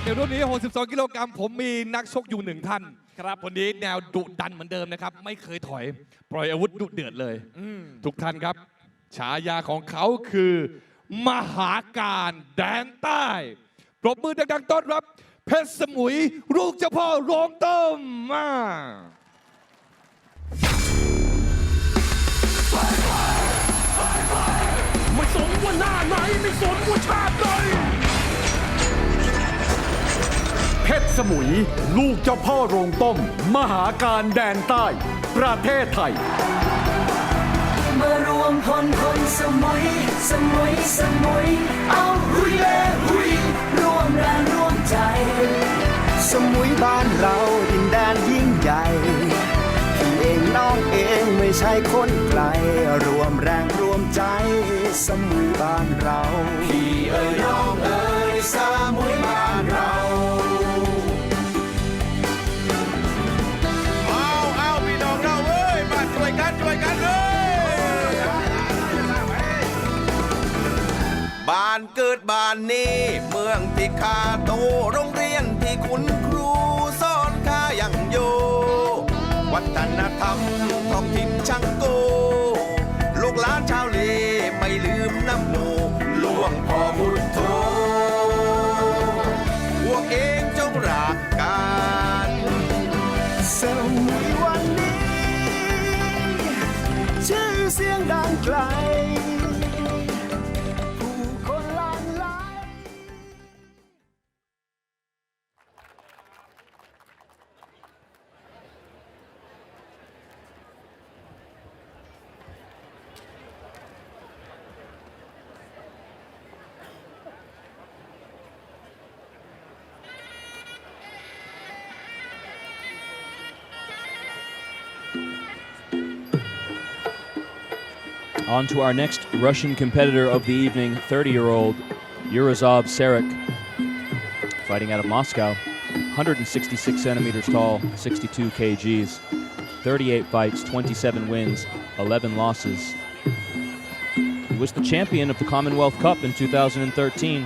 ในรุ่นนี้62 กิโลกรัมผมมีนักชกอยู่1ท่านครับคนนี้แนวดุดันเหมือนเดิมนะครับไม่เคยถอยปล่อยอาวุธดุเดือดเลยทุกท่านครับ ฉายาของเขาคือมหาการแดนใต้ปรบมือดังๆต้อนรับเพชรสมุยลูกเจ้าพ่อโรงต้มมา ไม่สนว่าหน้าไหนไม่สนว่าชาติใดเพชรสมุยลูกเจ้าพ่อโรงต้มมหาการแดนใต้ประเทศไทยมารวมพลคนสมุยสมุยสมุยเอาหุยเล่หุยร่วมแรงร่วมใจสมุยบ้านเราดินแดนยิ่งใหญ่พี่เองน้องเองไม่ใช่คนไกลรวมแรงรวมใจสมุยบ้านเราพี่เอ๋ยน้องเอ๋ยสมุยบ้านเราเอาพี่น้องเราเอ้ยมาช่วยกันเลยบ้านเกิดบ้านนี้เมืองที่ข้าโตโรงเรียนที่คุณครูสอนข้ายังอยู่วัฒนธรรมท้องถิ่นช่างโกลูกหลานชาวเลไม่ลืมน้ำหมู่หลวงพ่อพุทโธพวกเองจงรักกันสมุยวันนี้ชื่อเสียงดังไกลผู้คนหลั่งไหล On to our next Russian competitor of the evening, 30-year-old URAZOV SEREK, fighting out of Moscow, 166 centimeters tall, 62 kgs, 38 fights, 27 wins, 11 losses. He was the champion of the Commonwealth Cup in 2013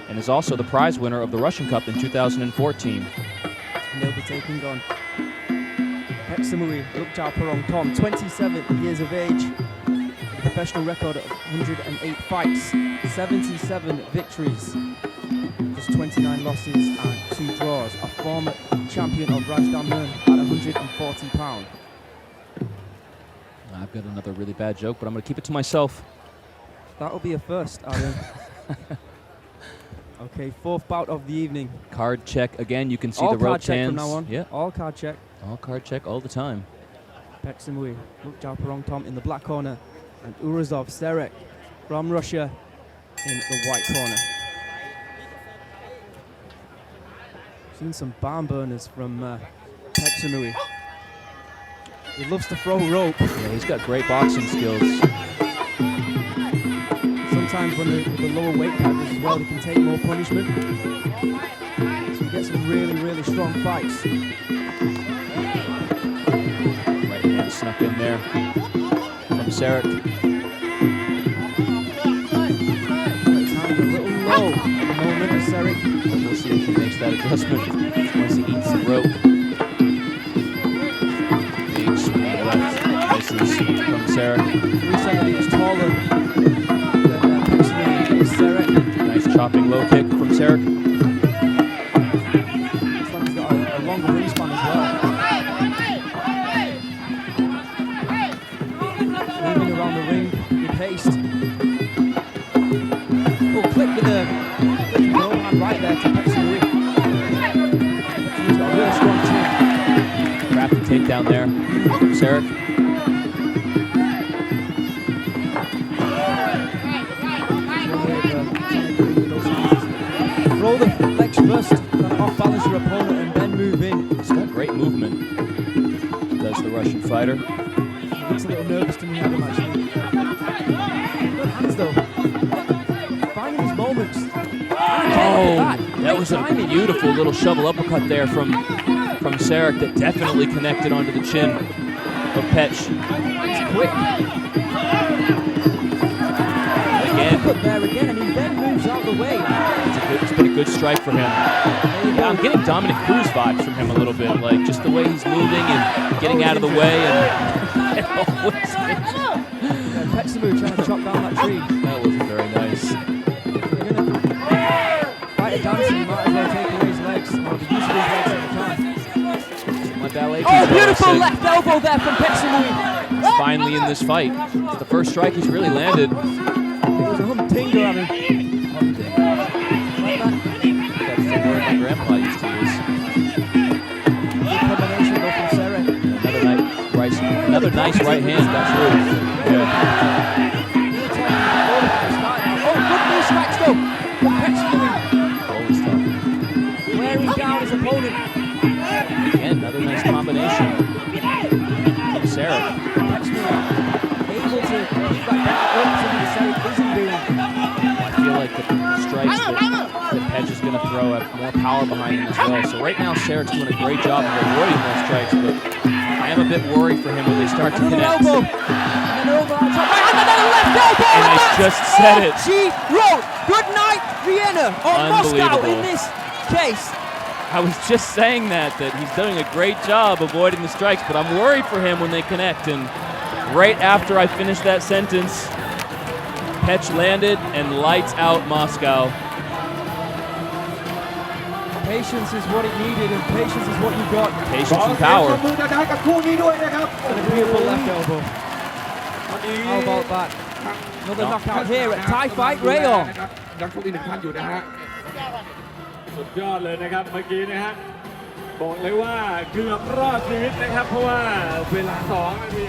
and is also the prize winner of the Russian Cup in 2014. And they'll be taking on Petch-Samui, LUKJAOPORONGTOM, 27 years of age, with a professional record of 108 fights, 77 victories, just 29 losses and 2 draws. A former champion of Rajdaman at 140 pounds. I've got another really bad joke, but I'm going to keep it to myself. That'll be a first, Aaron. Okay, 4th bout of the evening. Card check again. You can see all the rope card check hands. from now on. Yeah, All card check. all card check all the time. Petch-Samui, LUKJAOPORONGTOM in the black corner, and URAZOV SEREK from Russia in the white corner. Seen some barn burners from Petch-Samui. He loves to throw rope. Yeah, he's got great boxing skills. Sometimes when the lower weight categories as well, he can take more punishment. So he gets some really, really strong fights. Right hand snuck in there from SEREK. His hand a little low at the moment of SEREK. But we'll see if he makes that adjustment once he eats some rope. Big swing left misses from SEREK. 3 centimeters taller than Petch-Samui SEREK. Nice chopping low kick from SEREK. This one's got a longer wingspan as well. Moving around the ring with haste. Oh, clip with the overhand right there to Petch-Samui. He's got a really strong chin. Crafty takedown there from SEREK. Throw the legs first, kind of off balance your opponent and then move in. He's got great movement, does the Russian fighter. He looks a little nervous to me, Adam, actually. Good hands though. Finding his moments. Oh, that was a beautiful little shovel uppercut there from SEREK that definitely connected onto the chin of Petch. It's quick. Again, Put there again, and he then moves out of the way. it's been a good strike for him. Yeah, I'm getting Dominic Cruz vibes from him a little bit, like just the way he's moving and getting out of the way. And Petch-Samui trying to chop down that tree. That wasn't very nice. If you're going to fight a dancer, you might as well take away his legs, or the use of his legs at the time. My ballet Oh, beautiful left elbow there from Petch-Samui. finally in this fight. It's the first strike he's really landed. It was a humdinger, I mean. That's the word my grandpa used to use. Good combination though from SEREK. Another nice right hand, that's true. Yeah. Oh, good knee strikes though from Petch-Samui. Always tough. Wearing down his opponent. Again, another nice combination from SEREK. Petch-Samui able to keep that down up to the SEREK isn't doing. I feel like the strikes that Petch is going to throw have more power behind him as well. So right now, SEREK's doing a great job of avoiding those strikes, but I am a bit worried for him when they start to Another connect. elbow. And then over on top. And another left elbow. And I that's just said it. what she wrote. Good night, Vienna, or Moscow Unbelievable. in this case. I was just saying that he's doing a great job avoiding the strikes, but I'm worried for him when they connect. And right after I finished that sentence, Petch landed and lights out Moscow. Patience is what it needed, and patience is what you got. Patience and power. มือดังๆกับคู่นี้ด้วยนะครับ And a beautiful left elbow. How about that? Another knockout here at Thai Fight Rayong. นักชกอีกหนึ่งท่านอยู่นะฮะ สุดยอดเลยนะครับเมื่อกี้นะฮะบอกเลยว่าเกือบรอดชีวิตนะครับเพราะว่าเวลา2 นาที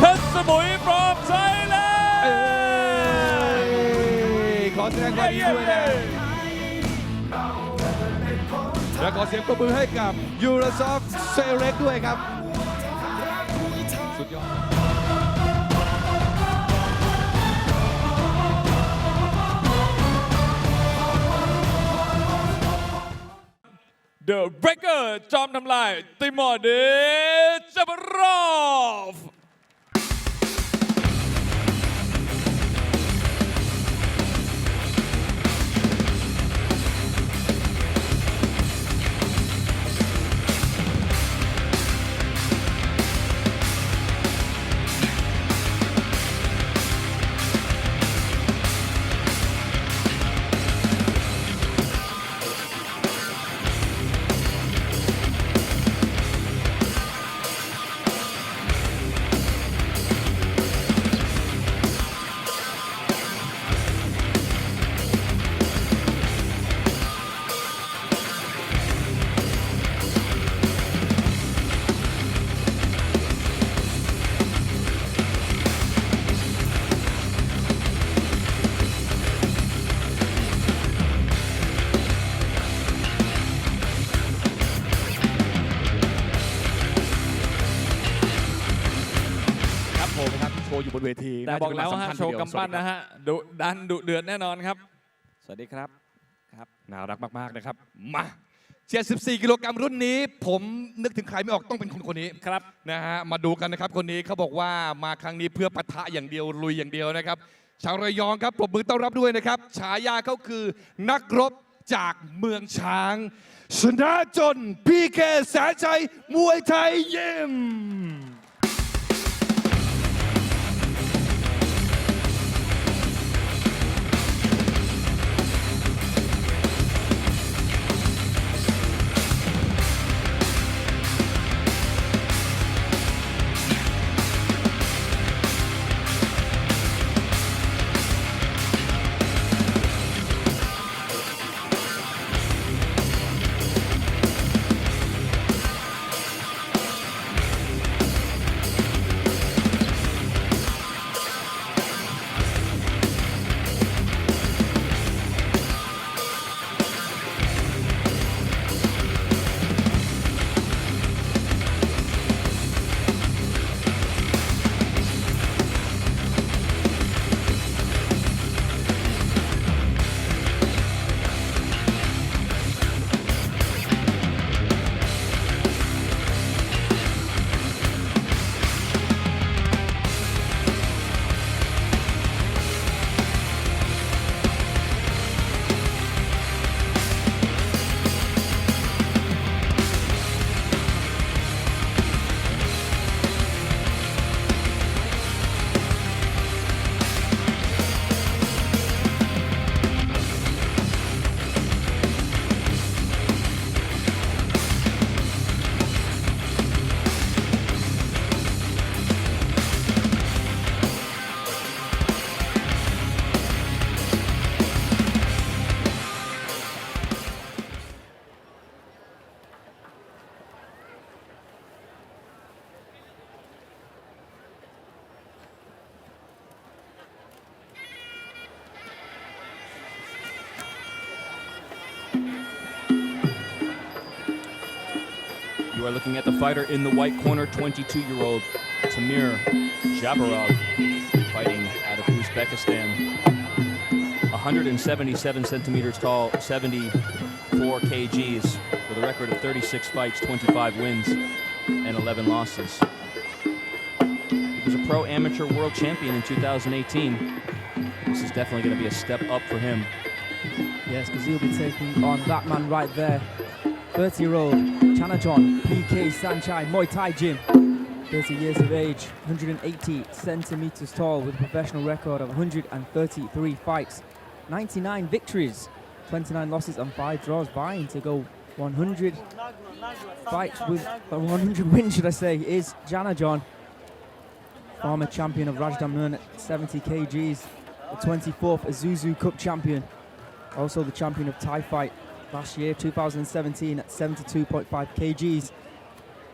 Petch-Samui from Thailand ขอแสดงความยินดีด้วยนะและขอเสียงปรบมือให้กับยูราซอฟเซเร็กด้วยครับสุดยอด The Breaker จอมทำลายติมอร์เดจาบารอฟ อยู่บนเวที แต่บอกแล้วฮะโชว์กำปั้นนะฮะดุดันดุเดือดแน่นอนครับ สวัสดีครับน่ารักมากๆนะครับมา74 กิโลกรัมรุ่นนี้ผมนึกถึงใครไม่ออกต้องเป็นคนนี้ครับนะฮะมาดูกันนะครับคนนี้เขาบอกว่ามาครั้งนี้เพื่อปะทะอย่างเดียวลุยอย่างเดียวนะครับชาวระยองครับปรบมือต้อนรับด้วยนะครับฉายาเขาคือนักรบจากเมืองช้างชนะจนพีเคแสนชัยมวยไทยยิม You are looking at the fighter in the white corner, 22-year-old TIMUR JABBAROV, fighting out of Uzbekistan. 177 centimeters tall, 74 kgs, with a record of 36 fights, 25 wins, and 11 losses. He was a pro-amateur world champion in 2018. This is definitely going to be a step up for him. Yes, because he'll be taking on that man right there. 30-year-old CHANAJON, Petch-Samui Muay Thai gym. 30 years of age, 180 centimeters tall, with a professional record of 133 fights, 99 victories, 29 losses and 5 draws, vying to go 100 fights with 100 wins, should I say, is CHANAJON. Former champion of Rajdamnern at 70 kgs, the 24th Isuzu Cup champion, also the champion of Thai Fight last year, 2017, at 72.5 kgs,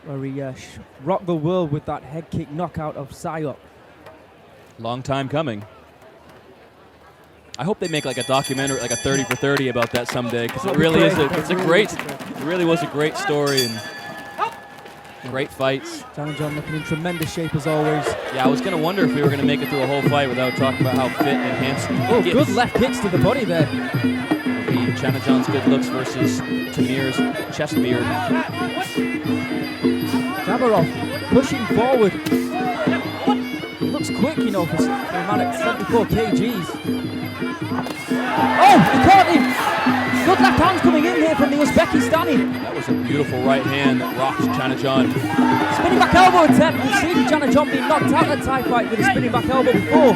where he rocked the world with that head kick knockout of SIOP. Long time coming. I hope they make like a documentary, like a 30 for 30 about that someday, because it really is. It really was a great story and great fights. CHANAJON looking in tremendous shape as always. Yeah, I was gonna wonder if we were gonna make it through a whole fight without talking about how fit and handsome. Oh, good left kicks to the body there. CHANAJON's good looks versus TIMUR's chest beard. JABBAROV pushing forward. He looks quick, you know, for a man at 74 kgs. Oh, he caught him! Good left hand coming in here from the Uzbekistani. That was a beautiful right hand that rocked CHANAJON. Spinning back elbow attempt. We've seen CHANAJON being knocked out at Thai Fight with a spinning back elbow before.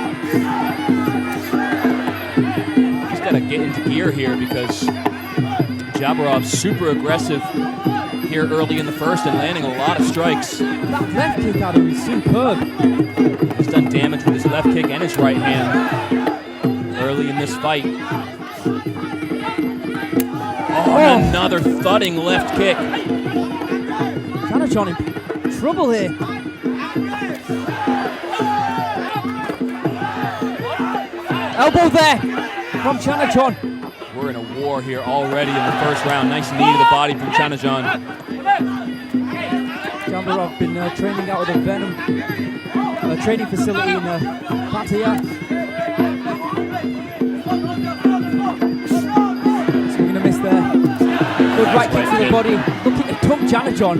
He's got to get into gear here because JABBAROV's super aggressive here early in the first and landing a lot of strikes. That left kick out of him is superb. He's done damage with his left kick and his right hand early in this fight. Oh, and another thudding left kick. CHANAJON in trouble here. Elbow there from CHANAJON. We're in a war here already in the first round. Nice knee to the body from CHANAJON. JABBAROV been training out of the Venom training facility in Pattaya. Swinging a miss there. Good right kick to the body. Looking to tump CHANAJON.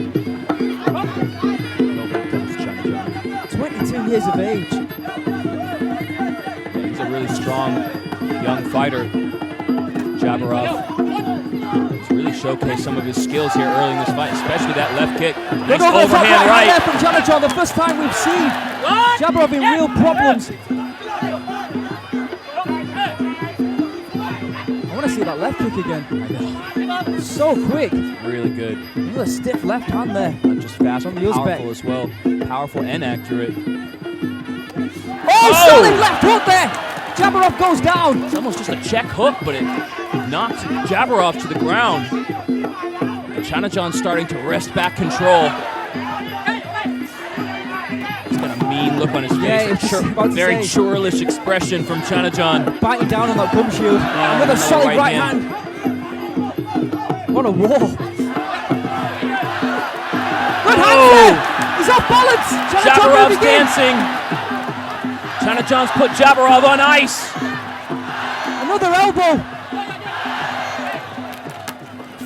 22 years of age. Yeah, he's a really strong young fighter. JABBAROV has really showcased some of his skills here early in this fight, especially that left kick. Nice overhand right there from CHANAJON. The first time we've seen JABBAROV in real problems. I want to see that left kick again. So quick. Really good. Look at a stiff left hand there. Not just fast, from but the Uzbek. powerful as well. Powerful and accurate. Oh, solid left hook there. JABBAROV goes down. It's almost just a check hook, but it knocked JABBAROV to the ground. And CHANAJON's starting to wrest back control. He's got a mean look on his face. Very churlish expression from CHANAJON. Biting down on that gum shield with a solid right hand. What a war. Good hand there. He's off balance. JABBAROV's dancing. CHANAJON's put JABBAROV on ice. Another elbow.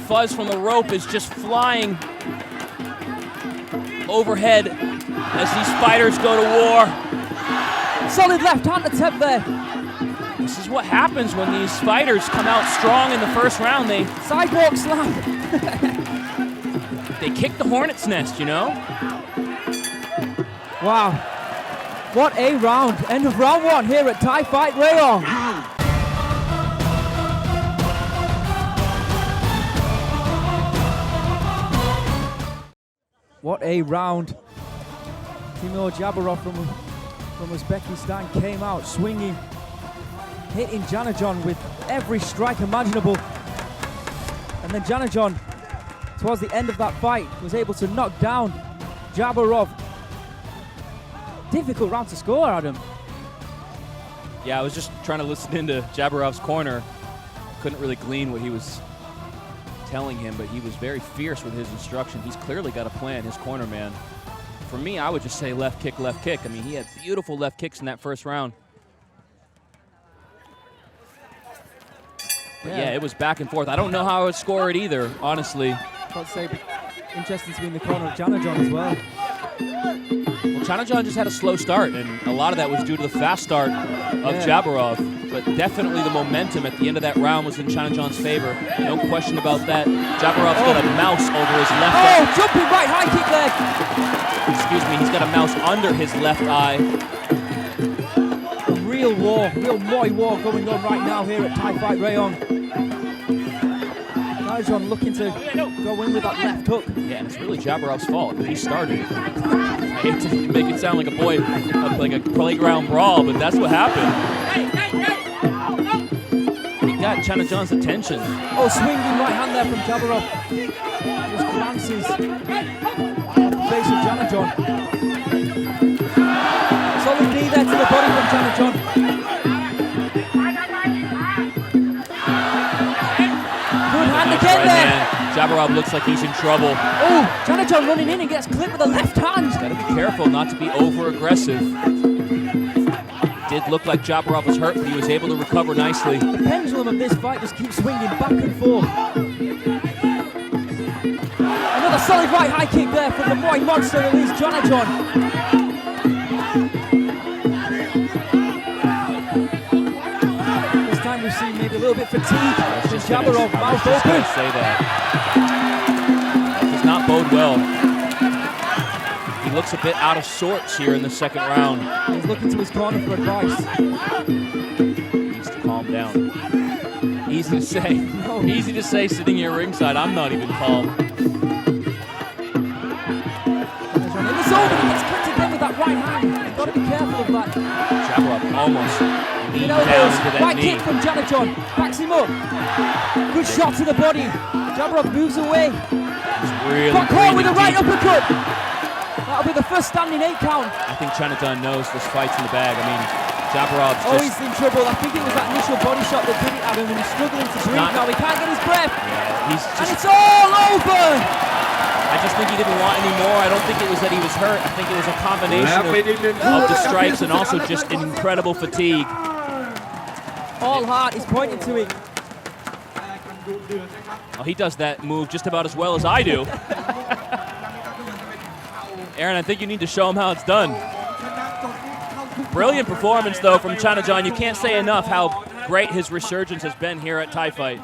Fuzz from the rope is just flying overhead as these fighters go to war. Solid left hand attempt there. This is what happens when these fighters come out strong in the first round. They sidewalk slam. They kick the hornet's nest, you know? Wow. What a round. End of round one here at Thai Fight Rayong. What a round. Timur JABBAROV from Uzbekistan came out swinging, hitting CHANAJON with every strike imaginable. And then CHANAJON, towards the end of that fight, was able to knock down JABBAROV. Difficult round to score, Adam. Yeah, I was just trying to listen into JABBAROV's corner. Couldn't really glean what he was telling him, but he was very fierce with his instruction. He's clearly got a plan, his corner man. For me, I would just say left kick, left kick. I mean, he had beautiful left kicks in that first round. But yeah, it was back and forth. I don't know how I would score it either, honestly. I'd say interesting to be in the corner of CHANAJON as well. Well, CHANAJON just had a slow start, and a lot of that was due to the fast start of JABBAROV. But definitely the momentum at the end of that round was in CHANAJON's favor. No question about that. JABBAROV's got a mouse over his left eye. Oh, jumping right high kick there. Excuse me, he's got a mouse under his left eye. A real war, real Muay war going on right now here at Thai Fight Rayong. CHANAJON looking to go in with that left hook. Yeah, and it's really JABBAROV's fault. He started it. I hate to make it sound like a playground brawl, but that's what happened. He got CHANAJON's attention. Oh, swinging right hand there from JABBAROV. Just glances at the face of CHANAJON. Solid knee there to the body from CHANAJON. Good hand again there. JABBAROV looks like he's in trouble. Oh, CHANAJON running in and gets clipped with the left hand. Got to be careful not to be over-aggressive. Did look like JABBAROV was hurt, but he was able to recover nicely. The pendulum of this fight just keeps swinging back and forth. Another solid right high kick there from the Muay monster that is CHANAJON. This time we've seen maybe a little bit fatigued. Just JABBAROV mouth open. Say that. That does not bode well. He looks a bit out of sorts here in the second round. He's looking to his corner for advice. Needs to calm down. Easy to say. No. Easy to say sitting here ringside. I'm not even calm. And it's over. He gets clipped again with that right hand. You've got to be careful of that. JABBAROV almost leaned down to that right knee. kick from CHANAJON. Backs him up. Good shot to the body. JABBAROV moves away. Really Got caught with a right deep. uppercut. That'll be the first standing 8 count. I think CHANAJON knows this fight's in the bag. I mean, JABBAROV's Oh, just... he's in trouble. I think it was that initial body shot that did it at him and he's struggling to breathe now. He can't get his breath. Yeah, he's And just... it's all over. I just think he didn't want any more. I don't think it was that he was hurt. I think it was a combination of the strikes and also just incredible fatigue. All heart is pointing to it. Well, he does that move just about as well as I do. Aaron, I think you need to show him how it's done. Brilliant performance, though, from CHANAJON. You can't say enough how great his resurgence has been here at Thai Fight.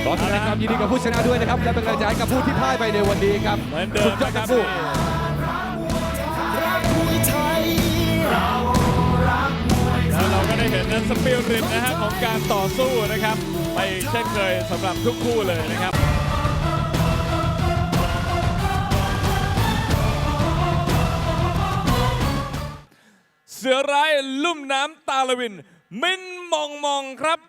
ขอแสดงความยินดีกับผู้ชนะด้วยนะครับและเป็นกำลังใจให้กับผู้ที่พ่ายไปในวันนี้ครับ เหมือนเดิ สุ ม ดยอด นะค ทั้ รับ งคู่ แล้วเราก็ได้เห็นสปิริตนะฮะของการต่อสู้นะครับไปเช่นเคยสำหรับทุกคู่เลยนะครับ เสือร้ายลุ่มน้ำตาลวินมินมองมองครับ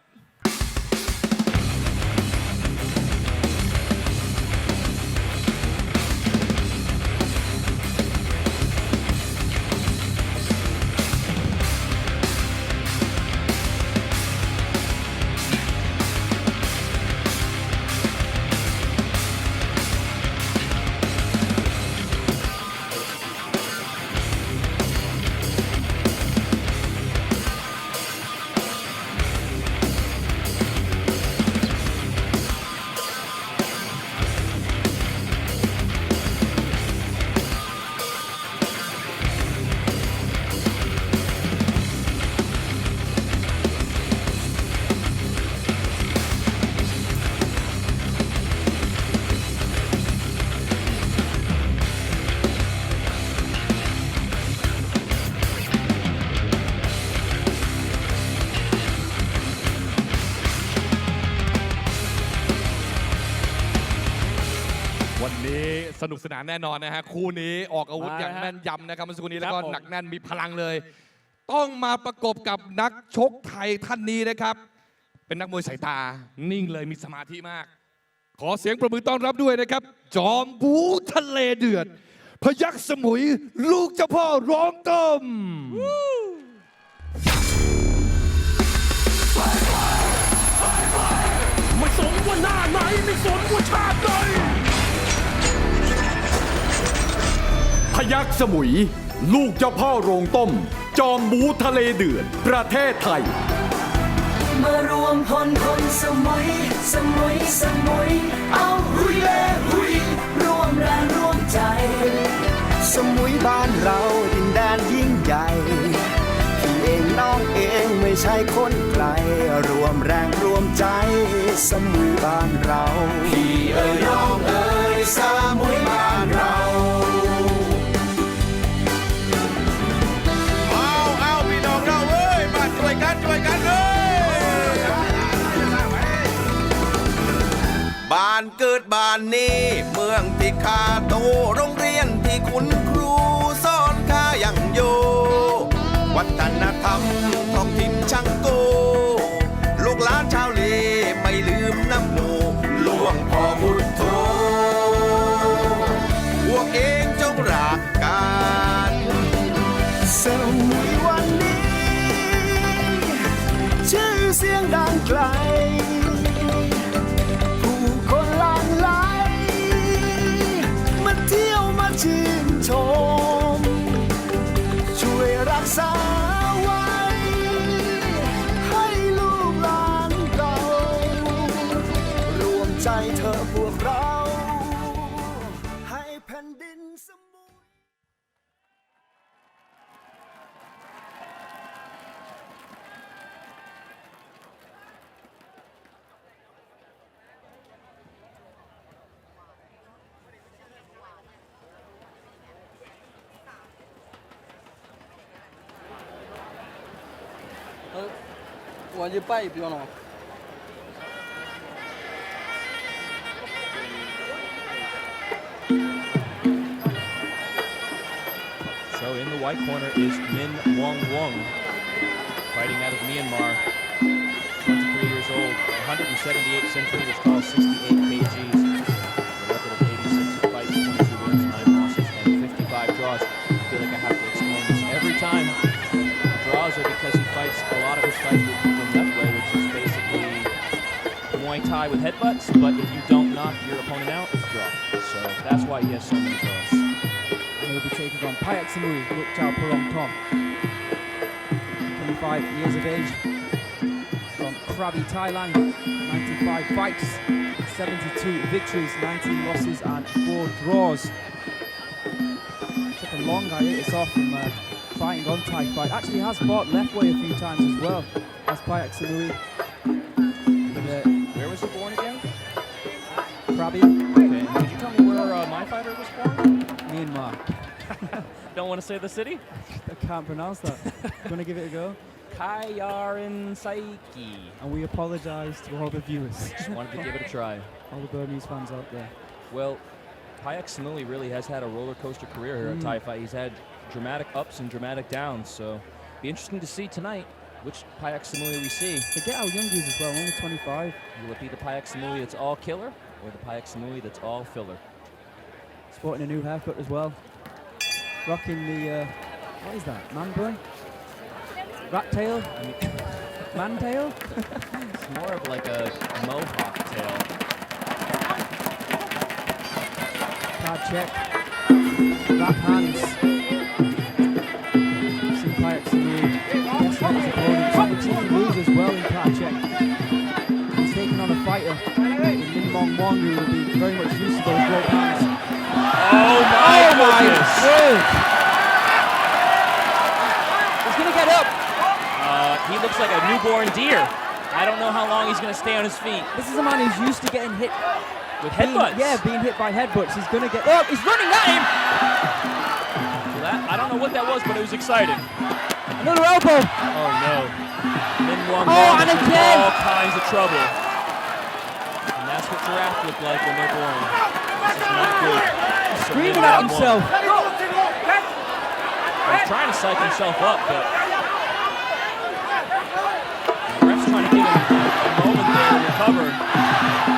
สนุกสนานแน่นอนนะฮะคู่นี้ออกอาวุธอย่าง มาฮะ แม่นยำนะครับเมื่อสักครู่นี้แล้วก็ ครับผม หนักแน่นมีพลังเลย ต้องมาประกบกับนักชกไทยท่านนี้นะครับ เป็นนักมวยสายตานิ่งเลยมีสมาธิมาก ขอเสียงประมือต้อนรับด้วยนะครับ จอมบูทะเลเดือด พยัคฆ์สมุย ลูกเจ้าพ่อร้องต้ม ไม่สนว่าหน้าไหนไม่สนว่าชาติใดพยัคฆ์สมุย ลูกเจ้าพ่อโรงต้ม จอมบูทะเลเดือด ประเทศไทย มารวมพลคนสมุย สมุย สมุย เอาหุยเล่หุยร่วมแรงร่วมใจ สมุยบ้านเราดินแดนยิ่งใหญ่พี่เองน้องเองไม่ใช่คนไกล รวมแรงรวมใจ สมุยบ้านเราพี่เอ๋ยน้องเอ๋ยสมุยบ้านเรา เอาพี่น้องเราเอ้ยมาช่วยกันเอ้ยบ้านเกิดบ้านนี้เมืองที่ข้าโตโรงเรียนที่คุณครูสอนข้าอย่างโย วัฒนธรรมท้องถิ่นช่างโก ลูกหลานชาวเลไม่ลืมน้ำหมูหลวงพ่อพุทโธพวกเองจงรักกัน สมุยวันนี้ ชื่อเสียงดังไกล ผู้คนหลั่งไหลมาเที่ยวมาชื่นชม ช่วยรักษาไว้ ให้ลูกหลานเรา รวมใจเธอพวกเรา ให้แผ่นดินสมุย 我就拜一标了。 So in the white corner is Min Wong, fighting out of Myanmar, 23 years old, 178 centimeters tall, 68 kgs, a record of 86 fights, 22 wins, 9 losses, and 55 draws. I feel like I have to explain this every time. The draws are because he fights a lot of his fights with the left way, which is basically Muay Thai with headbutts, but if you don't knock your opponent out, it's a draw. So that's why he has so many draws. And he'll be taking on Payak-Samui, LUKJAOPORONGTOM. 25 years of age, from Krabi, Thailand. 95 fights, 72 victories, 19 losses and 4 draws. Took a long hiatus off from fighting on Thai fight. Actually has fought left way a few times as well as Payak-Samui. Where was he born again? Krabi, Okay, could you tell me where my fighter was born? Myanmar. Don't want to say the city? I can't pronounce that. You want to give it a go? Kayarin Saiki. And we apologise to all the viewers. Just wanted to give it a try. All the Burmese fans out there. Well, Payak-Samui really has had a roller coaster career here at Thai Fight. He's had dramatic ups and dramatic downs, so be interesting to see tonight which Payak-Samui we see. Forget how young he is as well, only 25. Will it be the Payak-Samui that's all killer, or the Payak-Samui that's all filler? Sporting a new haircut as well. Rocking the, what is that, man bun? Rat tail? Man tail? It's more of like a mohawk tail. Card check. Wrap hands. Some Payak-Samui decimate his opponent. Some cheeky moves as well in card check. He's taking on a fighter in MAUNG, who will be very much used to those rope hands. Oh my goodness! He's gonna get up. He looks like a newborn deer. I don't know how long he's going to stay on his feet. This is a man who's used to getting hit. With headbutts? Being hit by headbutts. He's gonna get up. He's running at him. I don't know what that was, but it was exciting. Another elbow. Oh no. Min Wong and is in again. all kinds of trouble. And that's what giraffes look like when they're born. Screaming at himself. He's trying to psych himself up, but the ref's trying to give him a moment there to recover.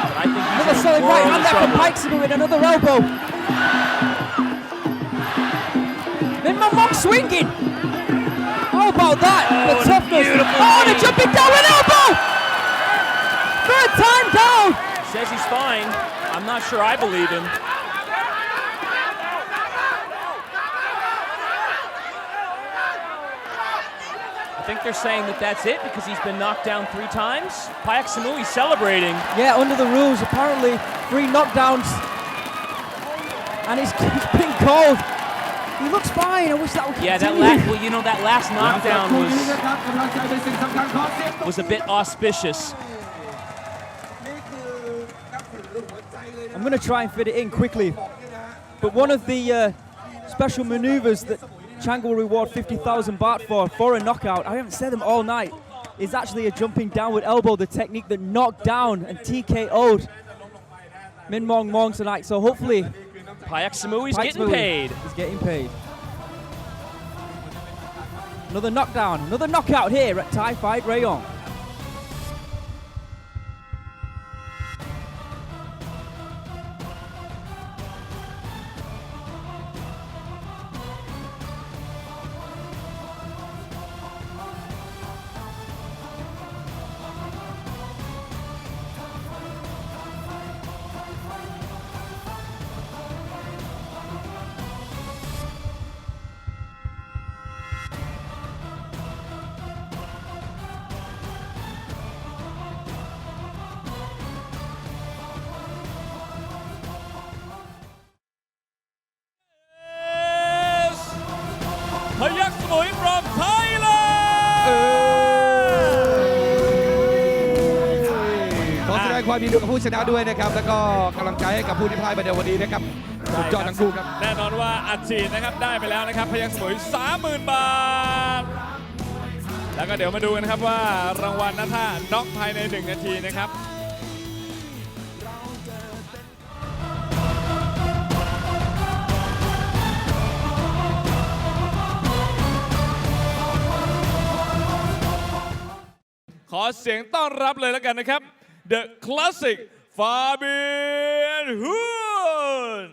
But I think he's Another in solid world right of hand there from trouble. Payak-Samui with another elbow. Then MAUNG swinging. How about that? The toughness. Oh, the jumping down with elbow. Third time down. He says he's fine. I'm not sure I believe him. I think they're saying that that's it because he's been knocked down 3 times. Payak-Samui celebrating. Yeah, under the rules, apparently 3 knockdowns. And it's been called. He looks fine. I wish that would continue. Yeah, that last, well, you know, that last knockdown was a bit auspicious. I'm going to try and fit it in quickly. But one of the special maneuvers that Chang will reward 50,000 baht for a knockout, I haven't said them all night, is actually a jumping downward elbow, the technique that knocked down and TKO'd MAUNG tonight. So hopefully Payak-Samui's getting paid. He's getting paid. Another knockdown, another knockout here at Thai Fight Rayong. Payak-Samui from Thailand ขอแสดงความยินดีกับผู้ชนะด้วยนะครับ แล้วก็กำลังใจให้กับผู้ที่พ่ายไปในวันนี้นะครับสุดยอดทั้งคู่ครับ แน่นอนว่าอัดฉีดนะครับได้ไปแล้วนะครับPayak-Samui 30,000 บาท แล้วก็เดี๋ยวมาดูกันนะครับว่ารางวัลนะถ้าน็อกภายใน 1 นาทีนะครับขอเสียงต้อนรับเลยแล้วกันนะครับ The Classic FABIAN HUNT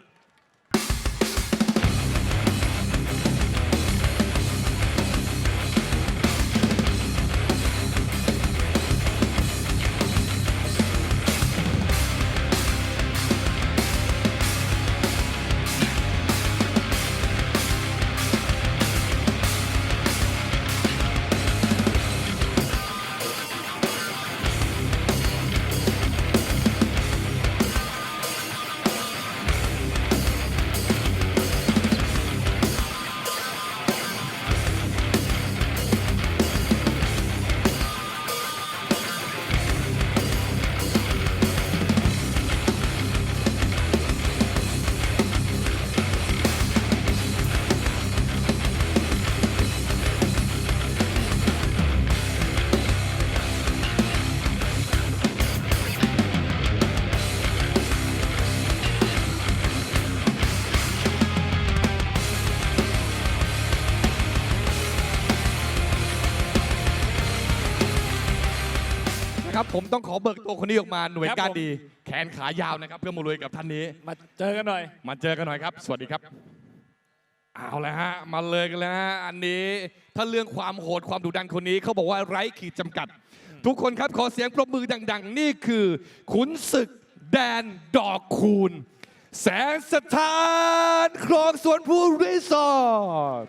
ครับผมต้องขอเบิกตัวคนนี้ออกมาหน่วยการดีแขนขายาวนะครับเพื่อมาลุยกับท่านนี้ มาเจอกันหน่อย มาเจอกันหน่อยครับสวัสดีครับเอาละฮะมาเลยกันแล้วฮะอันนี้ถ้าเรื่องความโหดความดุดันคนนี้เขาบอกว่าไร้ขีดจำกัด ทุกคนครับขอเสียงปรบมือดังๆนี่คือขุนศึกแดนดอกคูณแสงสถานคลองสวนภูรีสอร์ท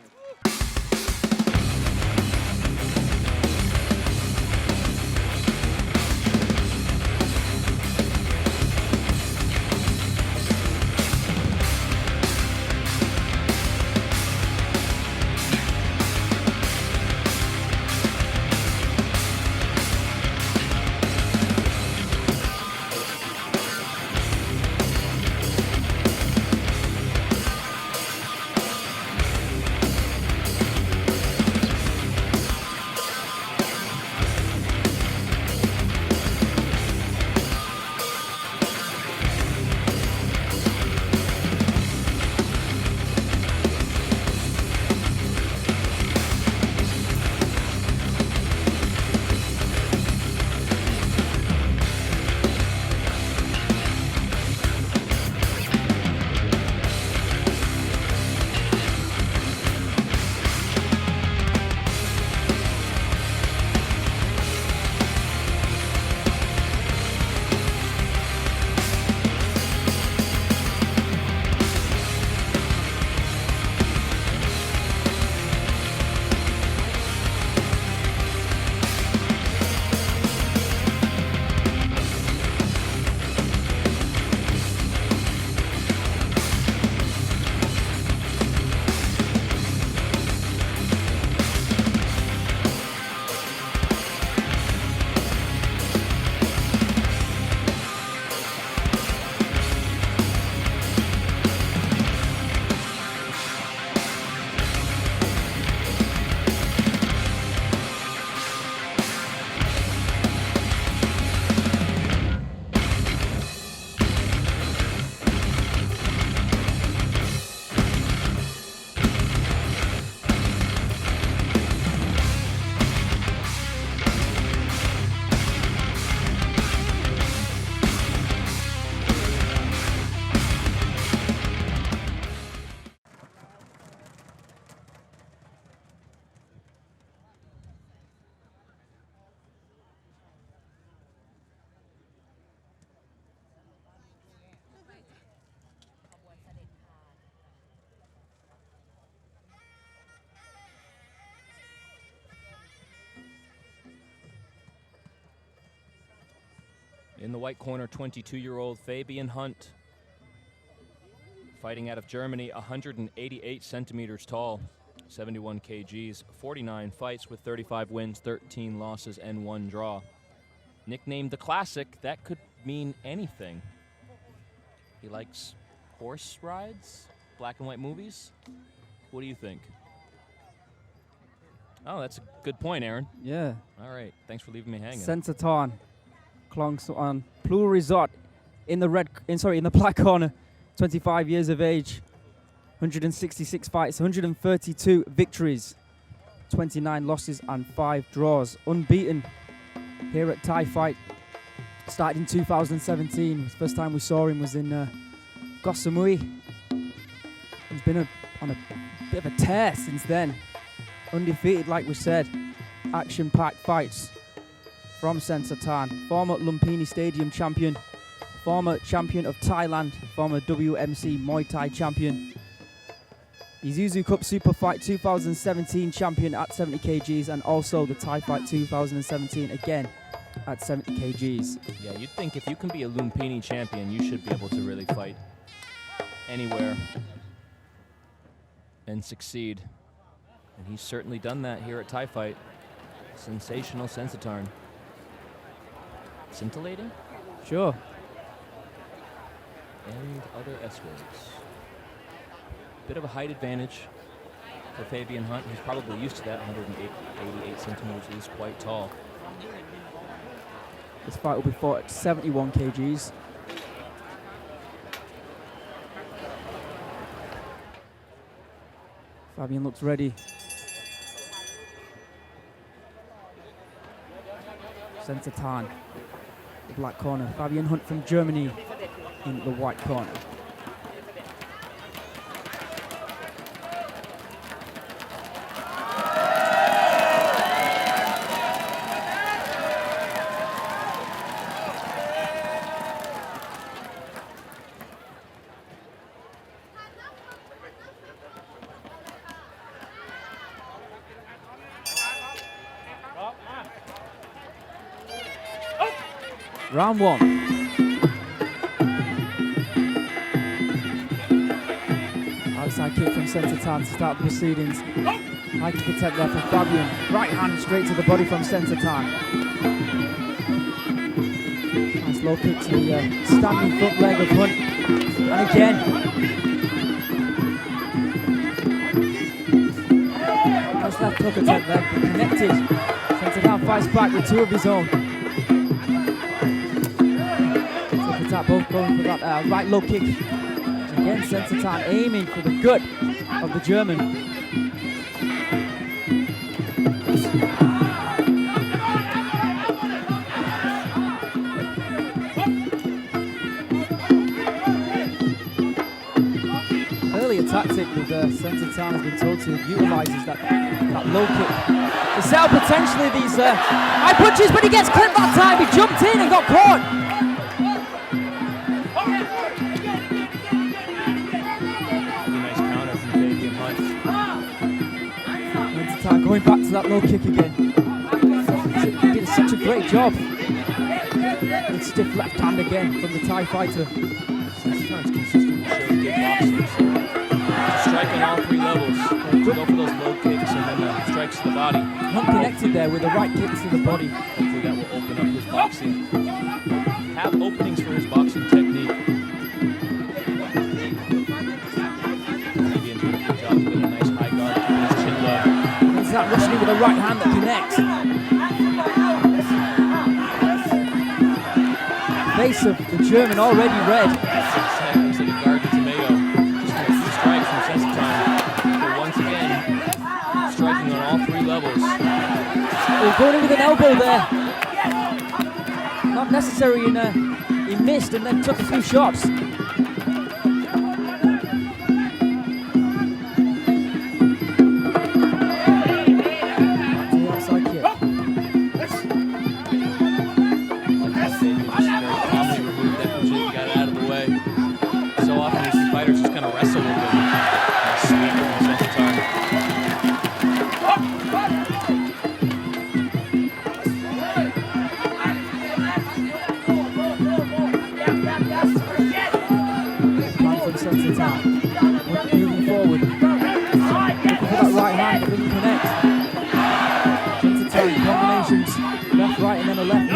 In the white corner, 22-year-old Fabian HUNT, fighting out of Germany, 188 centimeters tall, 71 kgs, 49 fights with 35 wins, 13 losses, and 1 draw. Nicknamed the Classic, that could mean anything. He likes horse rides, black and white movies. What do you think? Oh, that's a good point, Aaron. Yeah. All right, thanks for leaving me hanging. SAENCHAI, KLONG SOAN, Blue Resort in the black corner, 25 years of age, 166 fights, 132 victories, 29 losses and 5 draws, unbeaten here at Thai Fight. Started in 2017. The first time we saw him was in Petch-Samui. He's been on a bit of a tear since then. Undefeated, like we said. Action-packed fights from SAENCHAI. Former Lumpini Stadium champion, former champion of Thailand, former WMC Muay Thai champion. Isuzu Cup Super Fight 2017 champion at 70 kgs, and also the Thai Fight 2017 again at 70 kgs. Yeah, you'd think if you can be a Lumpini champion, you should be able to really fight anywhere and succeed. And he's certainly done that here at Thai Fight. Sensational SAENCHAI. Scintillating? Sure. And other S-words. Bit of a height advantage for Fabian HUNT. He's probably used to that. 188 centimeters is quite tall. This fight will be fought at 71 kgs. Fabian looks ready. SAENCHAI, the black corner. Fabian HUNT from Germany in the white corner. Round 1. Outside kick from SAENCHAI to start the proceedings. High kick attempt there from Fabian. Right hand straight to the body from SAENCHAI. Nice low kick to the standing front leg of HUNT. And again. Nice left hook attempt there, but connected. SAENCHAI fights back with 2 of his own. Both going for that right low kick. Again, SAENCHAI aiming for the gut of the German. Earlier tactic with SAENCHAI has been told to utilize is that low kick. To set up potentially these high punches, but he gets clipped that time. He jumped in and got caught. Going back to that low kick again. He did such a great job. And stiff left hand again from the Thai fighter. SAENCHAI's consistently showing good boxing. Strike on all 3 levels. Go for those low kicks and then strikes to the body. Not connected there with the right kick to the body. Hopefully that will open up his boxing. Have openings for his boxing technique. Fabian doing a good job with a nice high guard, keeping his chin low. That rushing in with a right hand that connects. Face of the German already red. Looks like a garden tomato. Just a few strikes from SAENCHAI. But once again, striking on all 3 levels. Oh, going in with an elbow there. Not necessary he missed and then took a few shots. Sensatarn. Moving forward. Looking for that right hand, but doesn't connect. Sensatarn combinations, left, right, and then a left knee.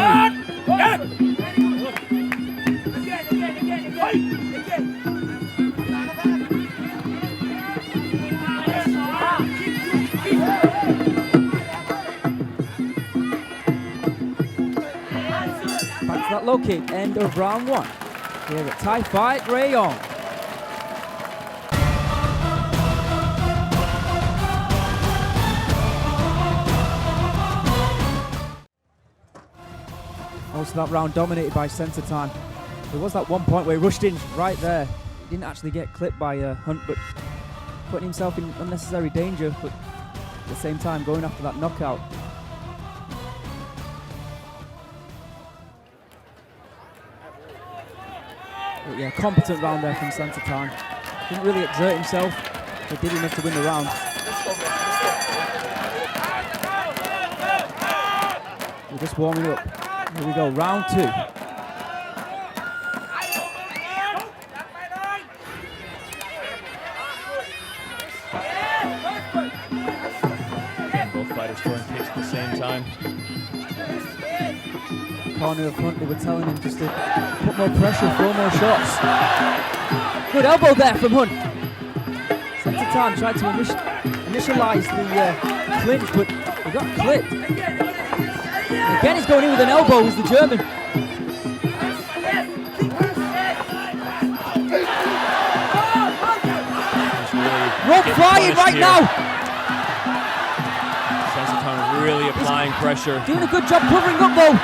Back to that low kick, end of round 1. Here at Thai Fight Rayong. Most of that round dominated by Sensatarn. There was that one point where he rushed in right there. He didn't actually get clipped by Hunt, but putting himself in unnecessary danger, but at the same time going after that knockout. But yeah, competent round there from Sensatarn. Didn't really exert himself, but did enough to win the round. We're just warming up. Here we go, round 2. Again, both fighters throwing kicks at the same time. Corner of Hunt, they were telling him just to put more pressure, throw more shots. Good elbow there from Hunt. Sensatarn tried to initialize the clinch, but he got clipped. Again, he's going in with an elbow, he's the German. Rope flying right now. Sensatarn really applying pressure. Doing a good job covering up though,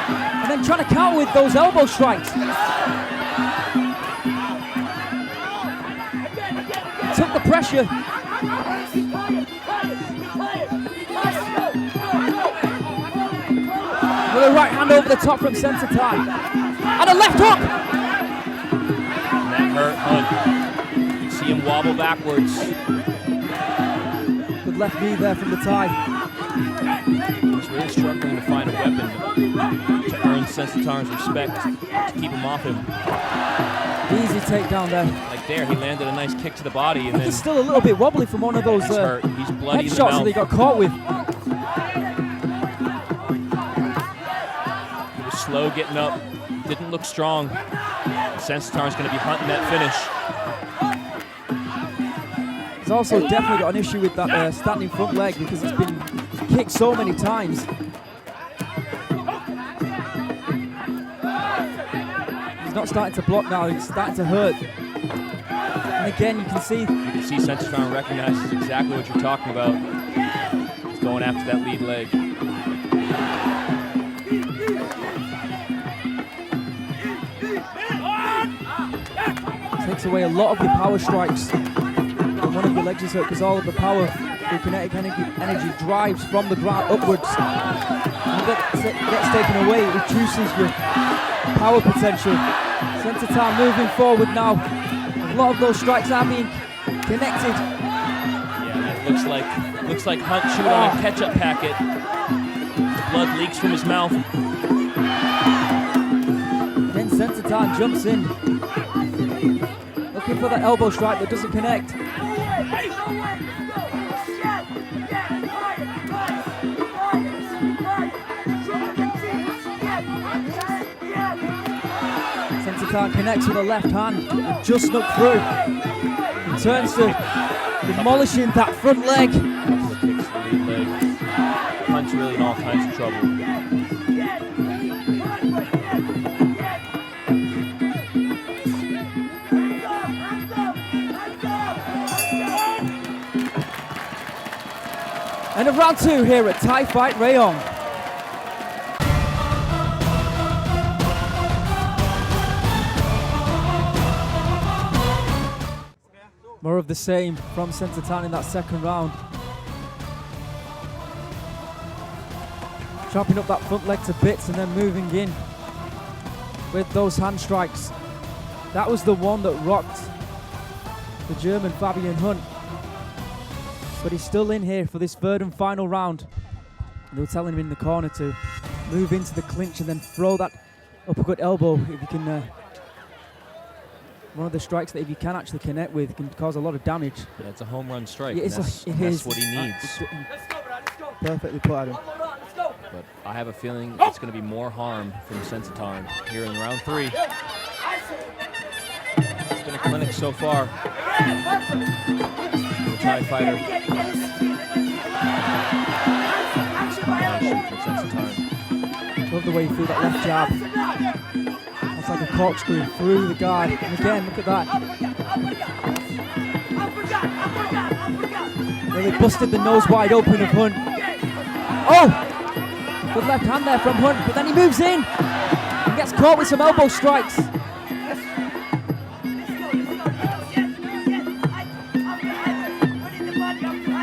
and then trying to counter with those elbow strikes. Took the pressure. With a right hand over the top from Sensatarn. And a left hook! And that hurt Hunt. You can see him wobble backwards. Good left knee there from the Thai. He's really struggling to find a weapon to earn Sensatarn's respect, to keep him off him. Easy takedown there. Like there, he landed a nice kick to the body, and then He's still a little bit wobbly from one of those he's hurt. He's bloody in the headshots mouth. that he got caught with. He was slow getting up, didn't look strong. Sensatarn's going to be hunting that finish. He's also definitely got an issue with that standing front leg because it's been kicked so many times. He's not starting to block now, he's starting to hurt. And again, you can see Sensatarn recognizes exactly what you're talking about. He's going after that lead leg. takes away a lot of your power strikes. And one of your legs is hurt because all of the power, the kinetic energy drives from the ground upwards. And that gets taken away, it reduces your power potential. Sensatarn moving forward now. A lot of those strikes are being connected. Yeah, it looks like Hunt chewed on a ketchup packet. The blood leaks from his mouth. Then Sensatarn jumps in. Looking for that elbow strike that doesn't connect. Sensatarn connects with a left hand and just snuck through. He turns to demolishing that front leg. Couple of kicks to the lead leg. Hunt's really in all kinds of trouble. End of round 2 here at Thai Fight Rayong. More of the same from Sensatarn in that second round. Chopping up that front leg to bits and then moving in with those hand strikes. That was the one that rocked the German Fabian Hunt. But he's still in here for this third and final round. And they were telling him in the corner to move into the clinch and then throw that uppercut elbow if you can one of the strikes that if you can actually connect with can cause a lot of damage. Yeah, it's a home run strike. Yeah, That's what he needs. Perfectly put at him. But I have a feeling it's going to be more harm from SAENSATHARN here in round 3. It's been a clinic so far. The Thai fighter. Love the way he threw that left jab. That's like a corkscrew through the guard. And again, look at that. Really busted the nose wide open of Hunt. Oh! Good left hand there from Hunt, but then he moves in and gets caught with some elbow strikes.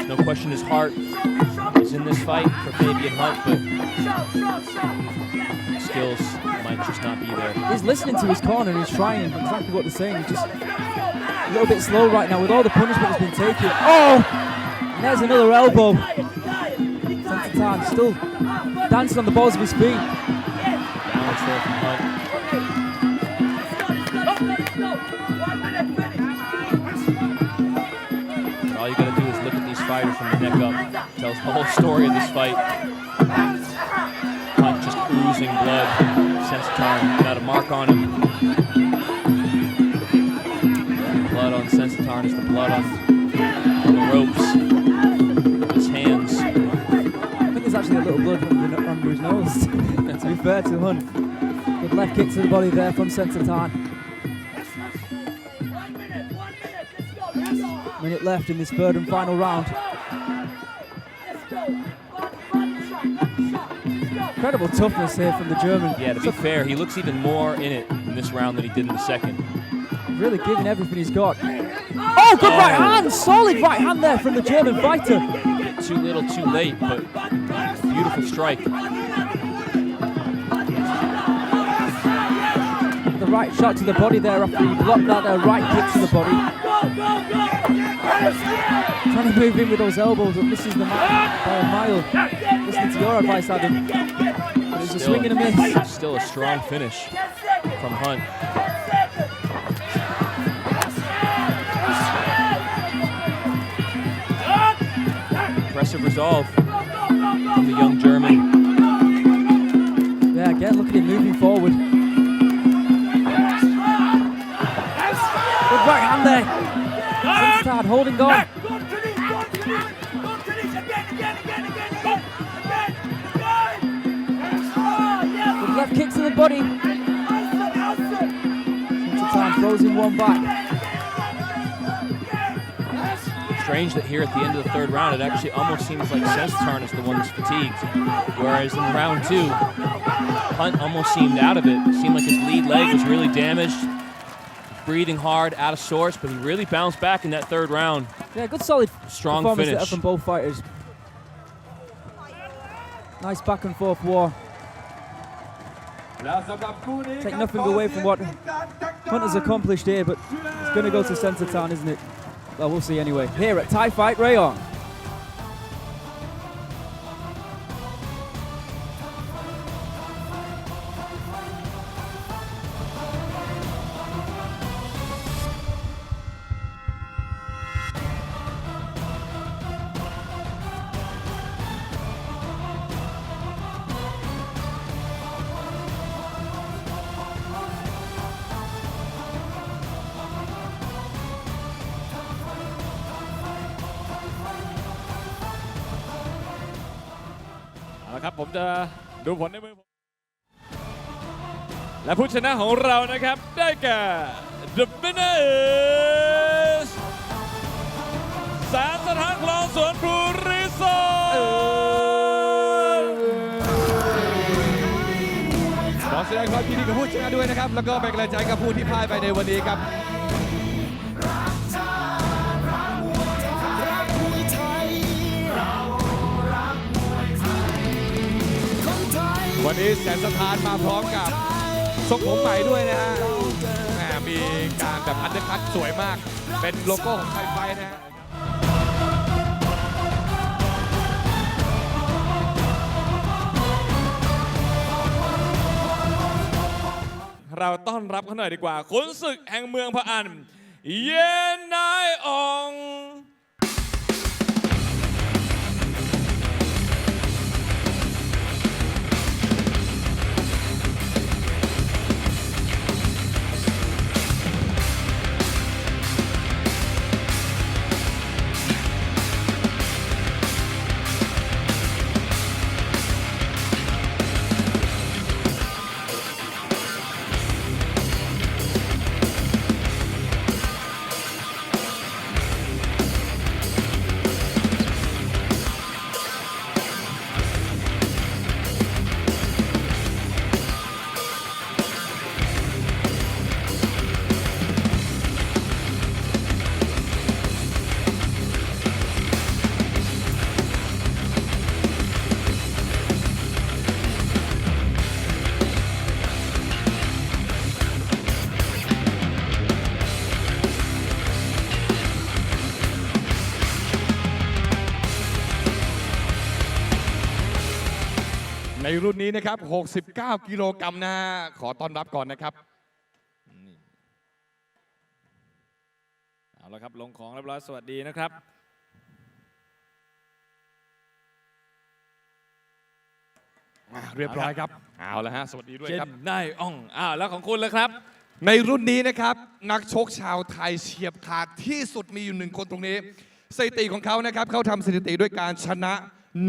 No question his heart is in this fight for Fabian Hunt, but skills might just not be there. He's listening to his corner and he's trying exactly what they're saying. He's just a little bit slow right now with all the punishment that's been taken. Oh! And there's another elbow. SAENSATHARN still dancing on the balls of his feet. Balance there from Hunt. All you gotta do is look at these fighters from the neck up. Tells the whole story of this fight. Hunt just oozing blood. SAENSATHARN got a mark on him. Blood on SAENSATHARN is the blood on the ropes. His hands. I think there's actually a little blood under his nose. To be fair to Hunt. Good left kick to the body there from SAENSATHARN. Minute left in this third and final round. Incredible toughness here from the German. Yeah, to be fair, he looks even more in it in this round than he did in the second. Really giving everything he's got. Oh, good right hand! Solid right hand there from the German fighter. Too little, too late, but beautiful strike. The right shot to the body there after he blocked that right kick to the body. Trying to move in with those elbows, but misses the mark by a mile. Listening to your advice, Adam. But it's a swing and a miss. Still a strong finish from Hunt. Impressive resolve from the young German. Yeah, again, look at him moving forward. Good right hand there. SAENSATHARN holding on. Good left kick to the body. SAENSATHARN throws in one back. Strange that here at the end of the third round, it actually almost seems like SAENSATHARN is the one that's fatigued. Whereas in round 2, Hunt almost seemed out of it. It seemed like his lead leg was really damaged. Breathing hard, out of sorts, but he really bounced back in that third round. Yeah, good solid Strong performance finish there from both fighters. Nice back and forth war. Take nothing away from what Hunt has accomplished here, but it's going to go to SAENSATHARN, isn't it? Well, we'll see anyway. Here at Thai Fight Rayong.ครับผมจะดูผลในมือผมและผู้ชนะของเรานะครับได้แก่ The winner is แสนสถานคลองสวนภูรีสอร์ท ขอแสดงความยินดีกับผู้ชนะด้วยนะครับแล้วก็เป็นกำลังใจกับผู้ที่พ่ายไปในวันนี้ครับวันนี้SAENSATHARNมาพร้อมกับทรงผมใหม่ด้วยนะฮะมีการแบบอันเดอร์คัตสวยมากเป็นโลโก้ของไทยไฟท์นะฮะ เราต้อนรับเขาหน่อยดีกว่าขุนศึกแห่งเมืองพะอันเย็นนายอ่อง ในรุ่นนี้นะครับ 69 กิโลกรัมนะฮะขอต้อนรับก่อนนะครับ เอาละครับลงของเรียบร้อยสวัสดีนะครับ เรียบร้อยครับ เอาละฮะ สวัสดีด้วย เย็ ครับ นนายอ่องแล้วของคุณเลยครับ ในรุ่นนี้นะครับ นักชกชาวไทยเฉียบขาดที่สุดมีอยู่1 คนตรงนี้ สถิติของเขานะครับเขาทำสถิติด้วยการชนะ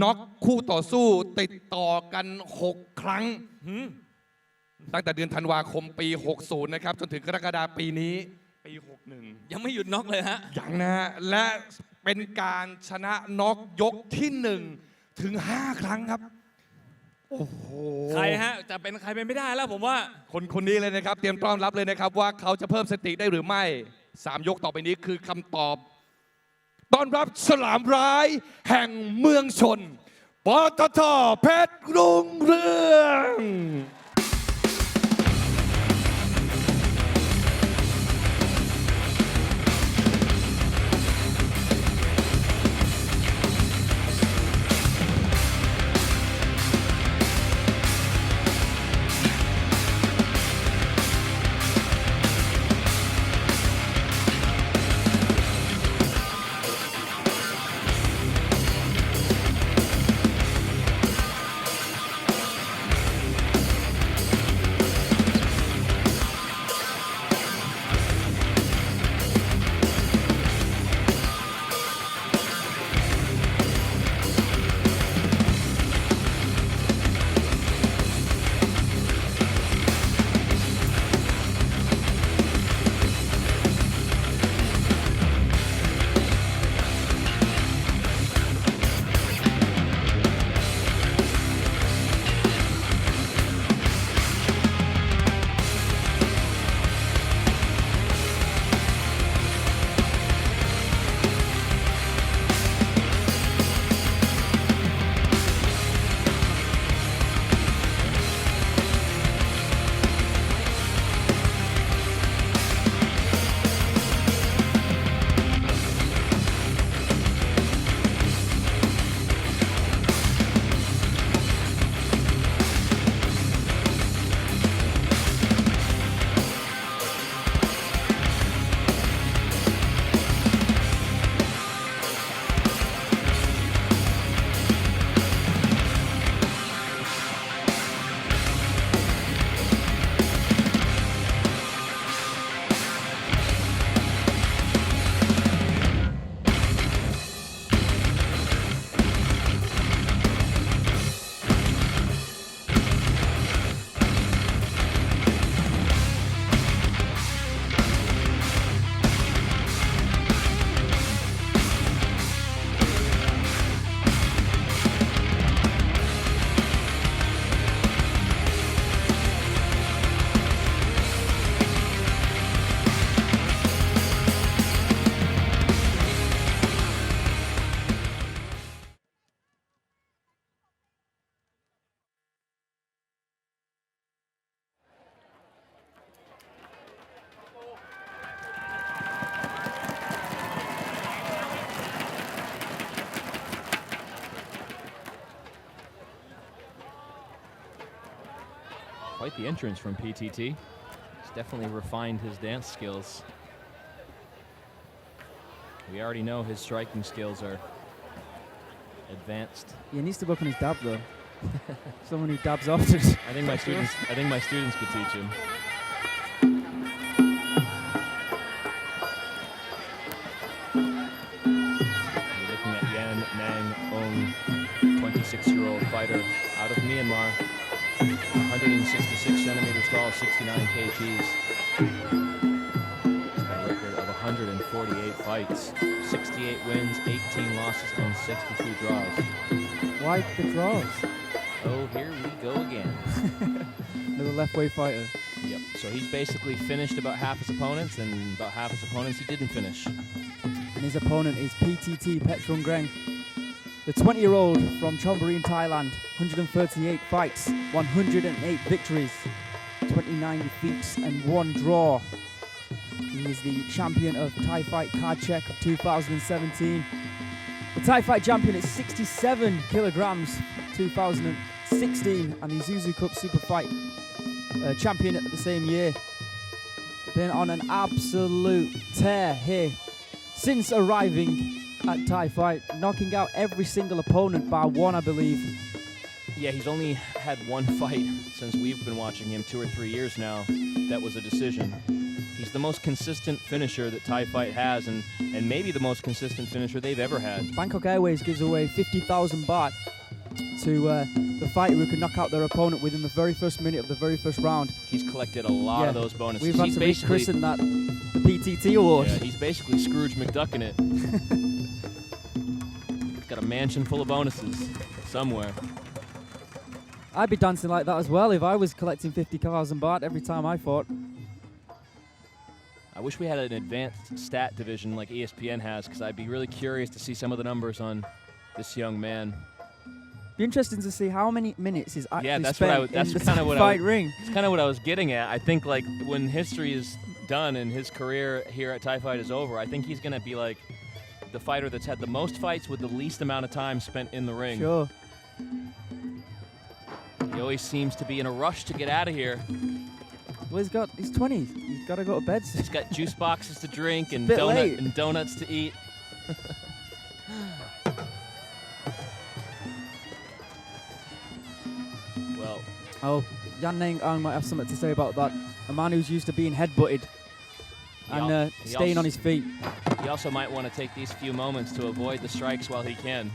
น็อกคู่ต่อสู้ติดต่อกัน 6 ครั้ง ตั้งแต่เดือนธันวาคมปี 60 นะครับจนถึงกรกฎาคมปีนี้ปี 61 ยังไม่หยุดน็อกเลยฮะ อย่างนะฮะและเป็นการชนะน็อกยกที่ 1 ถึง 5 ครั้งครับ โอ้โห ใครฮะจะเป็นใครเป็นไม่ได้แล้วผมว่า คนนี้เลยนะครับ เตรียมต้อนรับเลยนะครับว่าเขาจะเพิ่มสติได้หรือไม่ 3 ยกต่อไปนี้คือคำตอบ ต้อนรับฉลามร้ายแห่งเมืองชน ปตท.เพชรรุ่งเรือง Quite the entrance from P.T.T. definitely refined his dance skills. We already know his striking skills are advanced. He needs to work on his dab though. Someone who dabs often. I think my students could teach him. We're looking at Yan Nang Ong, 26-year-old fighter out of Myanmar, 166 centimeters tall, 69 kgs. He's got a record of 148 fights, 68 wins, 18 losses, and 63 draws. Why the draws? Oh, here we go again. Another left-way fighter. Yep, so he's basically finished about half his opponents, and about half his opponents he didn't finish. And his opponent is P.T.T. Petch-Rung-Greng, the 20-year-old from Chonburi in Thailand, 138 fights, 108 victories, 29 defeats, and 1 draw. He is the champion of Thai Fight Card Check of 2017. The Thai Fight champion at 67 kilograms, 2016, and the Isuzu Cup Super Fight champion at the same year. Been on an absolute tear here since arriving at Thai Fight, knocking out every single opponent bar one, I believe. Yeah, he's only had 1 fight since we've been watching him 2 or 3 years now. That was a decision. He's the most consistent finisher that Thai Fight has, and maybe the most consistent finisher they've ever had. Bangkok Airways gives away 50,000 baht to the fighter who can knock out their opponent within the very first minute of the very first round. He's collected a lot of those bonuses. We've had to rechristen that the P.T.T. award. Yeah, he's basically Scrooge McDuck in it. He's got a mansion full of bonuses somewhere. I'd be dancing like that as well if I was collecting 50,000 baht every time I fought. I wish we had an advanced stat division like ESPN has, because I'd be really curious to see some of the numbers on this young man. Be interesting to see how many minutes he's actually that's spent what I, that's in the kind of what fight ring. It's kind of what I was getting at. I think like when history is done and his career here at Thai Fight is over, I think he's going to be like the fighter that's had the most fights with the least amount of time spent in the ring. Sure. He always seems to be in a rush to get out of here. Well, he's 20. He's got to go to bed. He's got juice boxes to drink and, late. and donuts to eat. Well. Oh, Yan Nang Ong might have something to say about that. A man who's used to being headbutted and staying on his feet. He also might want to take these few moments to avoid the strikes while he can.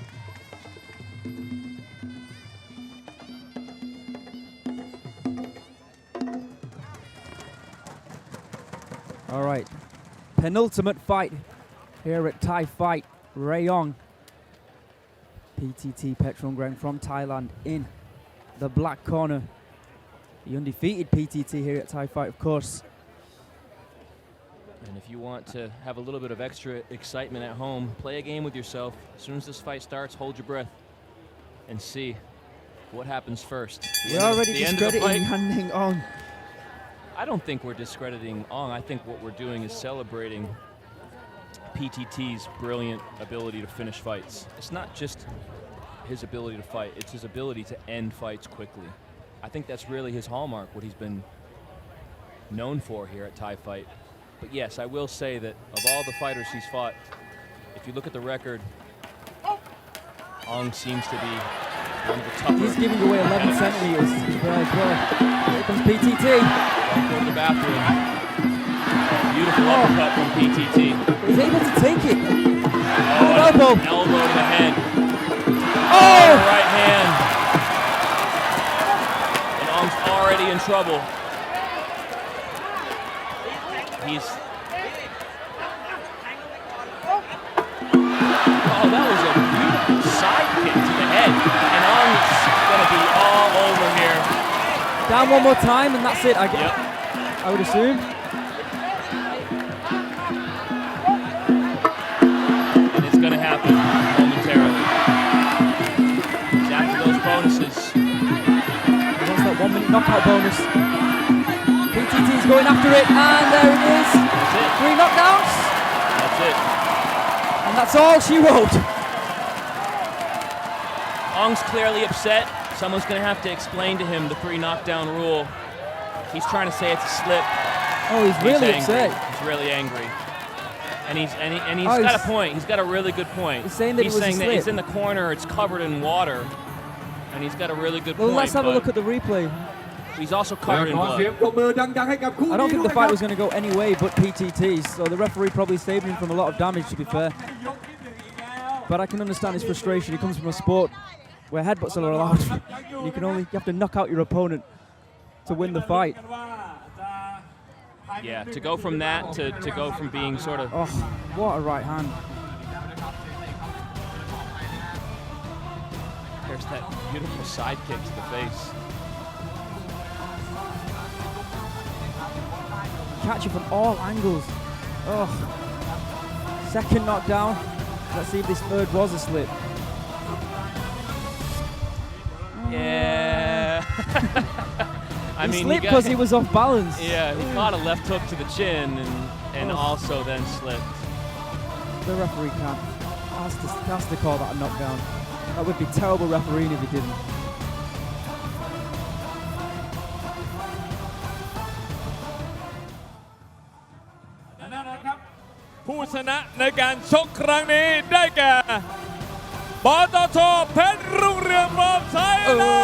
All right, penultimate fight here at Thai Fight Rayong. P.T.T. Petch-Rung-Greng from Thailand in the black corner. The undefeated P.T.T. here at Thai Fight, of course. And if you want to have a little bit of extra excitement at home, play a game with yourself. As soon as this fight starts, hold your breath and see what happens first. We're already discrediting Yan Nang Ong. I don't think we're discrediting Ong. I think what we're doing is celebrating P.T.T.'s brilliant ability to finish fights. It's not just his ability to fight, it's his ability to end fights quickly. I think that's really his hallmark, what he's been known for here at Thai Fight. But yes, I will say that of all the fighters he's fought, if you look at the record, Ong seems to be one of the tougher. He's giving away 11 centimeters as well. Here comes P.T.T. Go to the bathroom. Beautiful uppercut from P.T.T. He's able to take it. Oh, elbow. Elbow to the head. Oh! Right hand. And Ong's already in trouble. Oh, that was a beautiful side kick to the head. And Ong's going to be all over here. Down one more time, and that's it, I would assume. And it's going to happen momentarily. He's after those bonuses. He wants that 1 minute knockout bonus. P.T.T's going after it, and there it is. That's it. 3 knockdowns. That's it. And that's all she wrote. Ong's clearly upset. Someone's going to have to explain to him the 3 knockdown rule. He's trying to say it's a slip. Oh, he's really upset. He's really angry. And he's Oh, got a point. He's got a really good point. He's saying that it was a that slip. it's in the corner, it's covered in water, and he's got a really good Well, point. let's have a but look at the replay. He's also covered in ขอเสียง blood. ปรบมือดังๆให้กับคู่ I don't นี้ think ด้ว the ย fight ค was going to go any way but PTT's, so the referee probably saved him from a lot of damage, to be fair. But I can understand his frustration. He comes from a sport where headbutts are allowed. You have to knock out your opponent to win the fight. Yeah, to go from that to go from being sort of... Oh, what a right hand. There's that beautiful side kick to the face. Catch it from all angles. Oh, second knockdown. Let's see if this third was a slip. Yeah. I He mean, slipped because he was off balance. Yeah, he caught a left hook to the chin and also then slipped. The referee has to call that a knockdown. That would be terrible refereeing if he didn't. ผู้ชนะในการชกครั้งนี้ได้แก่ปตท.เพชรรุ่งเรืองพร้อมใช้เลย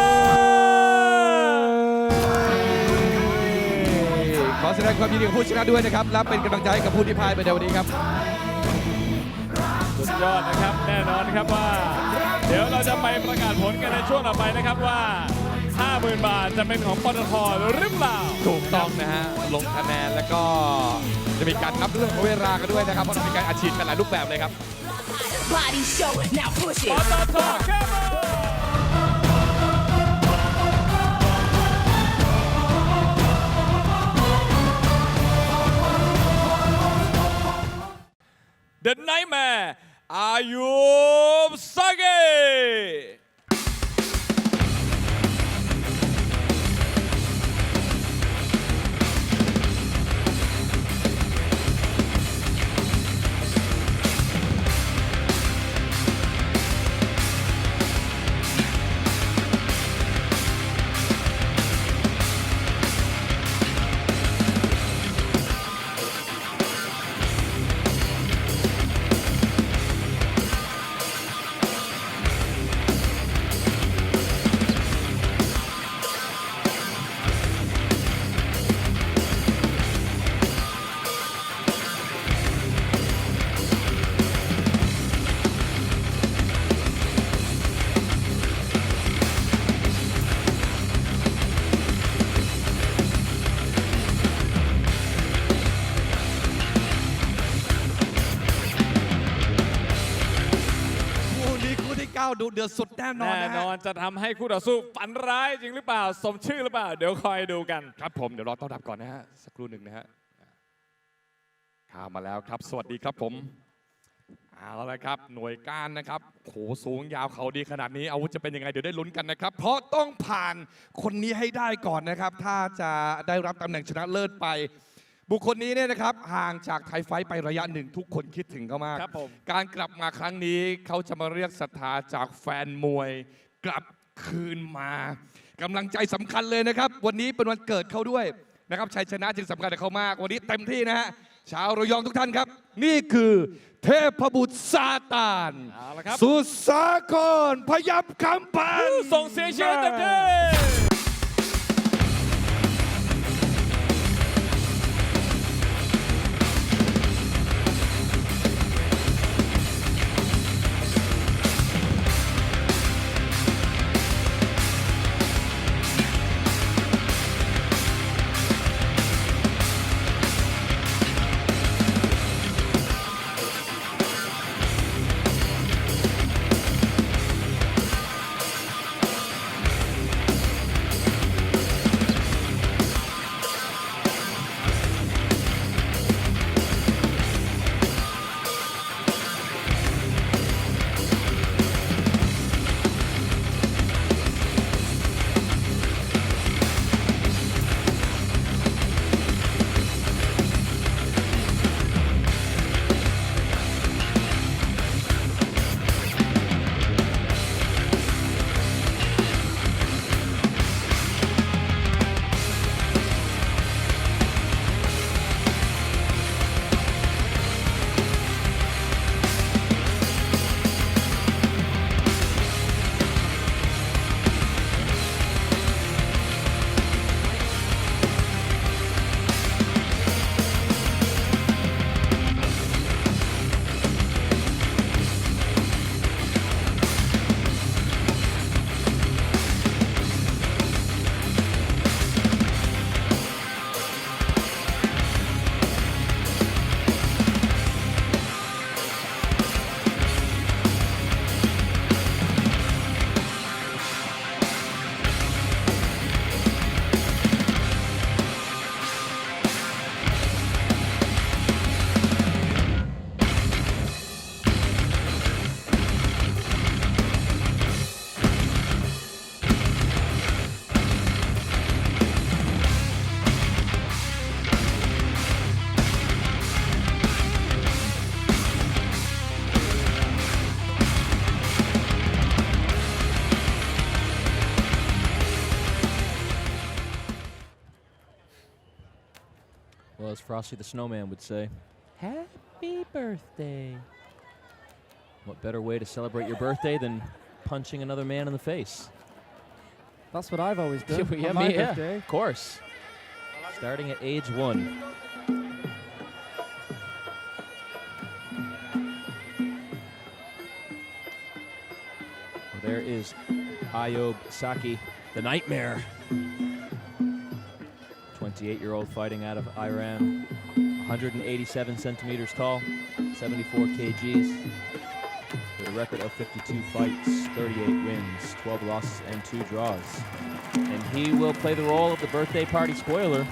ขอแสดงความยินดีกับผู้ชนะด้วยนะครับและเป็นกำลังใจให้กับผู้ที่พ่ายไปในวันนี้ครับ สุดยอดนะครับแน่นอนครับว่าเดี๋ยวเราจะไปประกาศผลกันในช่วงต่อไปนะครับว่า 50,000 บาทจะเป็นของปตท.หรือเปล่า ถูกต้องนะฮะลงคะแนนแล้วก็จะมีการนับเรื่องของเวลากันด้วยนะครับเพราะเรามีการอาชีพกันหลายรูปแบบเลยครับ Body show, now push ป it. ตท.ครับ The Nightmare Ayub Sageดูเดือดสุดแน่นอน แน่ นะ น ฮะ อนจะทำให้คู่ต่อสู้ฝันร้ายจริงหรือเปล่าสมชื่อหรือเปล่าเดี๋ยวคอยดูกัน ครับผมเดี๋ยวรอต้อนรับก่อนนะฮะสักครู่หนึ่งนะฮะข่าวมาแล้วครับสวัสดีครับผมเอาละครับหน่วยก้านนะครับโหสูงยาวเขาดีขนาดนี้อาวุธจะเป็นยังไงเดี๋ยวได้ลุ้นกันนะครับเพราะต้องผ่านคนนี้ให้ได้ก่อนนะครับถ้าจะได้รับตำแหน่งชนะเลิศไปบุคคลนี้เนี่ยนะครับห่างจากไทยไฟท์ไประยะหนึ่งทุกคนคิดถึงเขามาก ครับผม การกลับมาครั้งนี้เขาจะมาเรียกศรัทธาจากแฟนมวยกลับคืนมากำลังใจสำคัญเลยนะครับวันนี้เป็นวันเกิดเขาด้วยนะครับชัยชนะจึงสำคัญกับเขามากวันนี้เต็มที่นะฮะชาวระยองทุกท่านครับนี่คือเทพบุตรซาตาน เอาละครับ สุดสากรพยับคำปัน ส่งเสียงเชียร์เต็มที่ Well, as Frosty the Snowman would say, happy birthday. What better way to celebrate your birthday than punching another man in the face? That's what I've always done. Yeah, on my yeah, birthday. of course. Starting at age 1. Well, there is Ayob Saki, the Nightmare. 28-year-old fighting out of Iran. 187 centimeters tall, 74 kgs. With a record of 52 fights, 38 wins, 12 losses, and 2 draws. And he will play the role of the birthday party spoiler.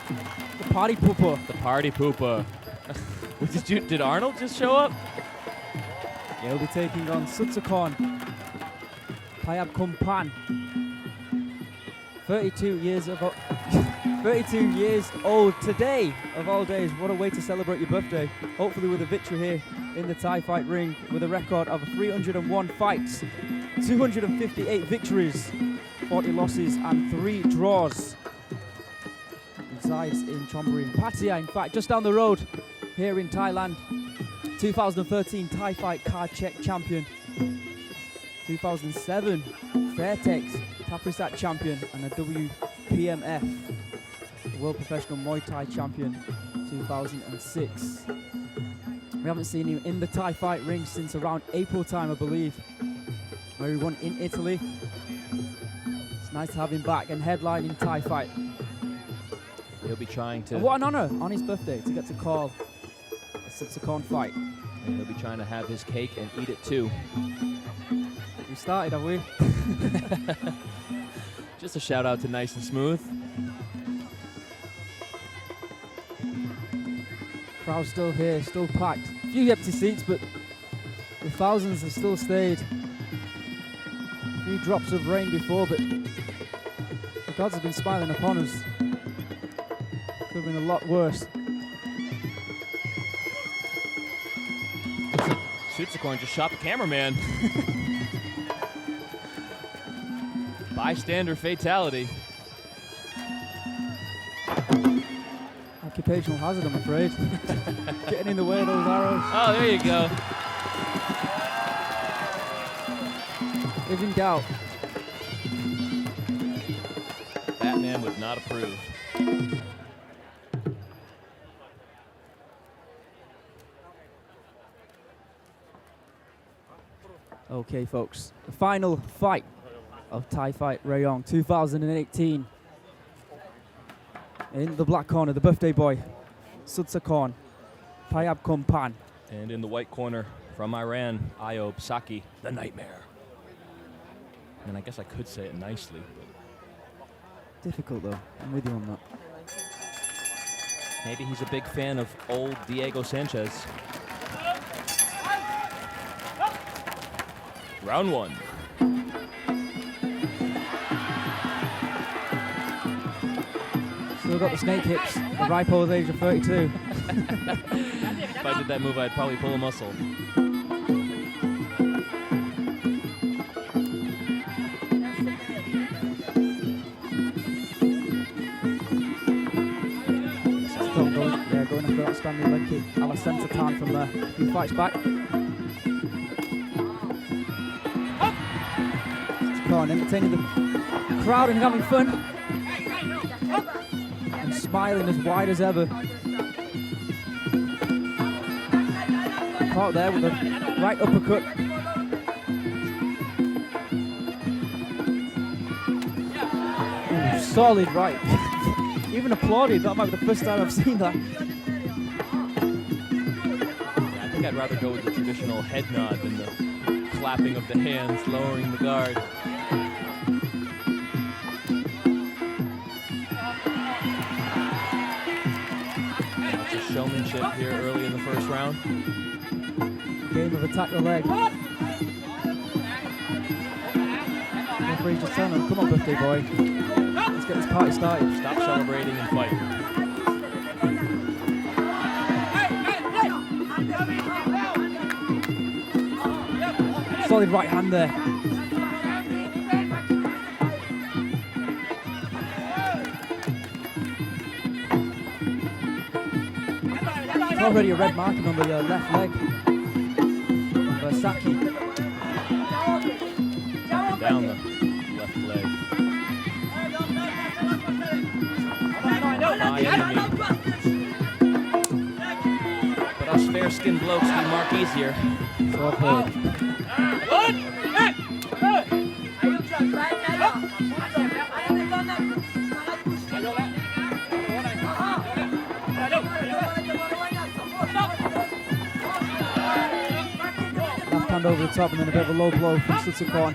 The party pooper. The party pooper. Did Arnold just show up? He'll be taking on SUDSAKORN. Payak-Samui. 32 years old today, of all days. What a way to celebrate your birthday. Hopefully with a victory here in the Thai fight ring with a record of 301 fights, 258 victories, 40 losses and 3 draws. Resides in Chonburi, Pattaya, in fact, just down the road here in Thailand. 2013 Thai fight card check champion. 2007 Fairtex Taprisat champion and a WPMF World Professional Muay Thai champion 2006. We haven't seen him in the Thai fight ring since around April time, I believe, where he won in Italy. It's nice to have him back and headlining Thai fight. He'll be trying to... And what an honor on his birthday to get to call a SUDSAKORN fight. And he'll be trying to have his cake and eat it too. We started, have we? Just a shout out to Nice and Smooth. Crowd still here, still packed. A few empty seats, but the thousands have still stayed. A few drops of rain before, but the gods have been smiling upon us. Could have been a lot worse. SUDSAKORN just shot the cameraman. Bystander fatality. Occupational hazard, I'm afraid. Getting in the way of those arrows. Oh, there you go. If in doubt. Batman would not approve. Okay, folks. The final fight of Thai Fight Rayong 2018. In the black corner, the birthday boy, SUDSAKORN, Payak-Samui. And in the white corner from Iran, Ayob Saki, the Nightmare. And I guess I could say it nicely, but Difficult though, I'm with you on that. maybe he's a big fan of old Diego Sanchez. Round 1. Still got the snake hips, the ripe old age of 32. If I did that move, I'd probably pull a muscle. Going after that standing leg kick, a la SAENCHAI from a few fights back. SUDSAKORN entertaining the crowd and having fun. And smiling as wide as ever. Caught there with a right uppercut. Ooh, solid right. Even applauded, that might be the first time I've seen that. I think I'd rather go with the traditional head nod than the clapping of the hands, lowering the guard. Lots of showmanship here early in the first round. Game of attack the leg. Referee's just telling him, come on birthday boy. Let's get this party started. Stop celebrating and fight. Solid right hand there. already a red marking on the left leg for Saki. Down the left leg. High enemy. But us fair-skinned blokes we mark easier. Left hand over the top and then a bit of a low blow from SUDSAKORN.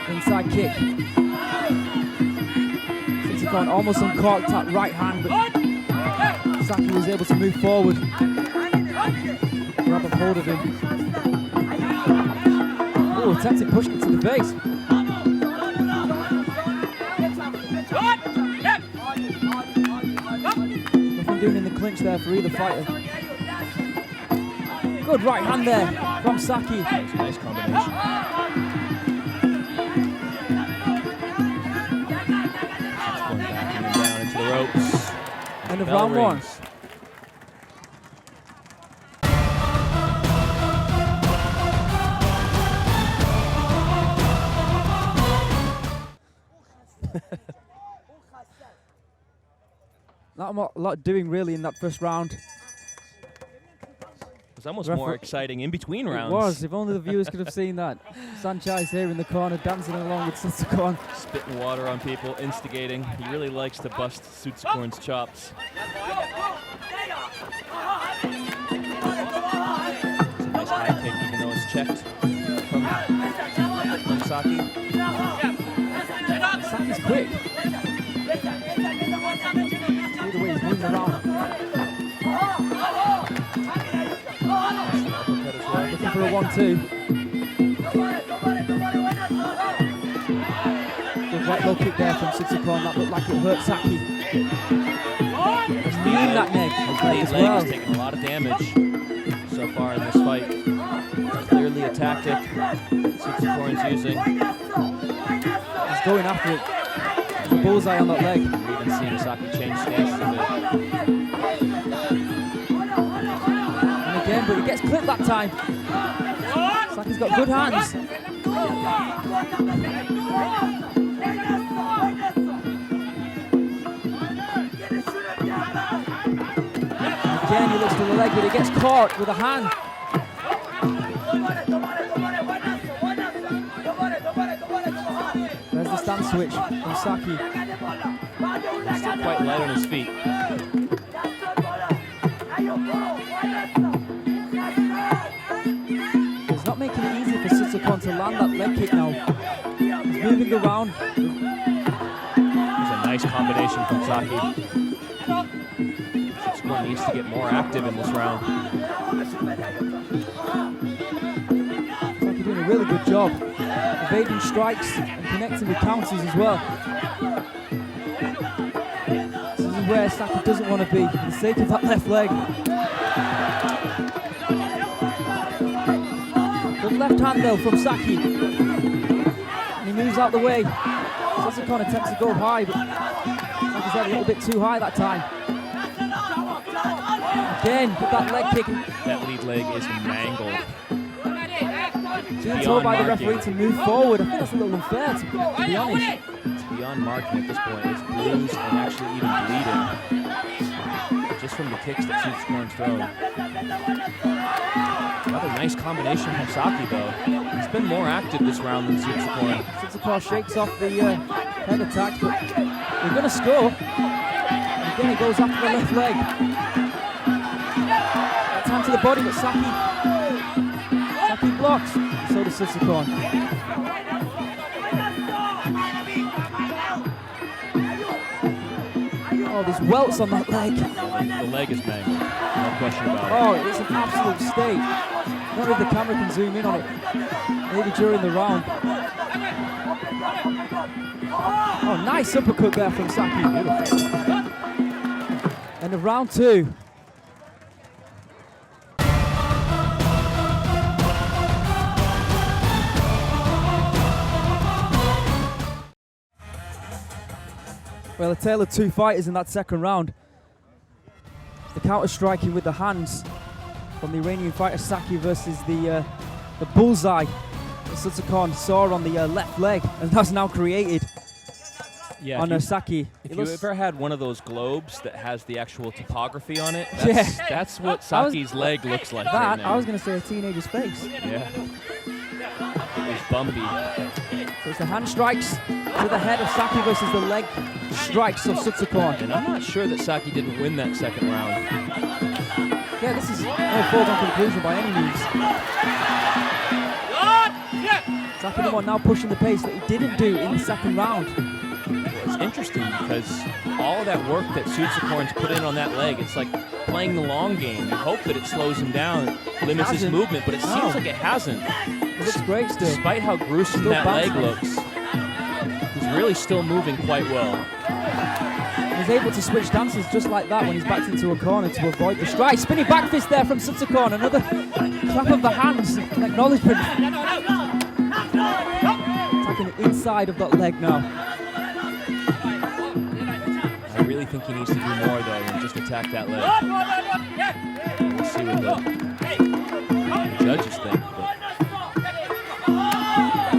Inside kick. SUDSAKORN almost uncorked that right hand, but Saki was able to move forward. Grab a hold of him. Oh, attempted pushing it to the face. Nothing doing in the clinch there for either fighter. Good right hand there from Saki. Nice combination. Down into the ropes. End of Bell round one. rings. Not a lot doing really in that first round. It's almost more exciting in between rounds. It was, if only the viewers could have seen that. SAENCHAI's here in the corner dancing along with SUDSAKORN. Spitting water on people, instigating. He really likes to bust SUDSAKORN's chops. It's a nice high kick, even though it's checked from Saki. Saki's quick. Either way, he's moving around. Looking for a 1-2. Good right low kick there from SUDSAKORN. That looked like it hurt Saki. He's kneeing that neck His as leg well. is taking a lot of damage so far in this fight. Clearly a tactic SUDSAKORN's using. He's going after it. There's a bullseye on that leg. We've even seen Saki change stances a bit. And again, but he gets clipped that time. Saki's got good hands. Again, he looks to the leg, but he gets caught with a hand. There's the stance switch from Saki. He's still quite light on his feet. It's not making it easy for SUDSAKORN to land that leg kick now. He's moving around. There's a nice combination from Saki. SUDSAKORN needs to get more active in this round. Saki doing a really good job evading strikes and connecting with counters as well. This is where Saki doesn't want to be, for the sake of that left leg. Good left hand though from Saki. And he moves out the way. SUDSAKORN attempts to go high, but Saki's had a little bit too high that time. Again, with that leg kick. That lead leg is mangled. Being told by the referee to move forward. I think that's a little unfair, to be honest. It's beyond marking at this point. It's bruised and actually even bleeding. Just from the kicks that SUDSAKORN's thrown. Another nice combination from Saki though. He's been more active this round than SUDSAKORN. SUDSAKORN shakes off the head attack, but they're going to score. And again, he goes after the left leg. That time to the body, but Saki blocks. So does SUDSAKORN. Oh, there's welts on that leg. The leg is mangled. No question about it. Oh, it's an absolute state. I don't know if the camera can zoom in on it. Maybe during the round. Oh, nice uppercut there from Saki. Beautiful. End of round two. Well, a tale of two fighters in that second round. The counter-striking with the hands from the Iranian fighter Saki versus the bullseye that SUDSAKORN saw on the left leg, and that's now created on Saki. If you ever had one of those globes that has the actual topography on it, that's what Saki's leg looks like right now. I was going to say a teenager's face. Yeah. It was bumpy. So it's the hand strikes to the head of Saki versus the leg strikes of SUDSAKORN. And I'm not sure that Saki didn't win that second round. Yeah, this is no foregone conclusion by any means. Saki the one now pushing the pace that he didn't do in the second round. Well, it's interesting because all of that work that SUDSAKORN's put in on that leg, it's like playing the long game. You hope that it slows him down, limits his movement, but it seems like it hasn't. It looks great still. Despite how gruesome that leg looks, he's really still moving quite well. He's able to switch dances just like that when he's backed into a corner to avoid the strike. Spinning back fist there from SUDSAKORN. Another clap of the hands, an acknowledgement. Attacking the inside of that leg now. I really think he needs to do more though than just attack that leg. We'll see what the judges think.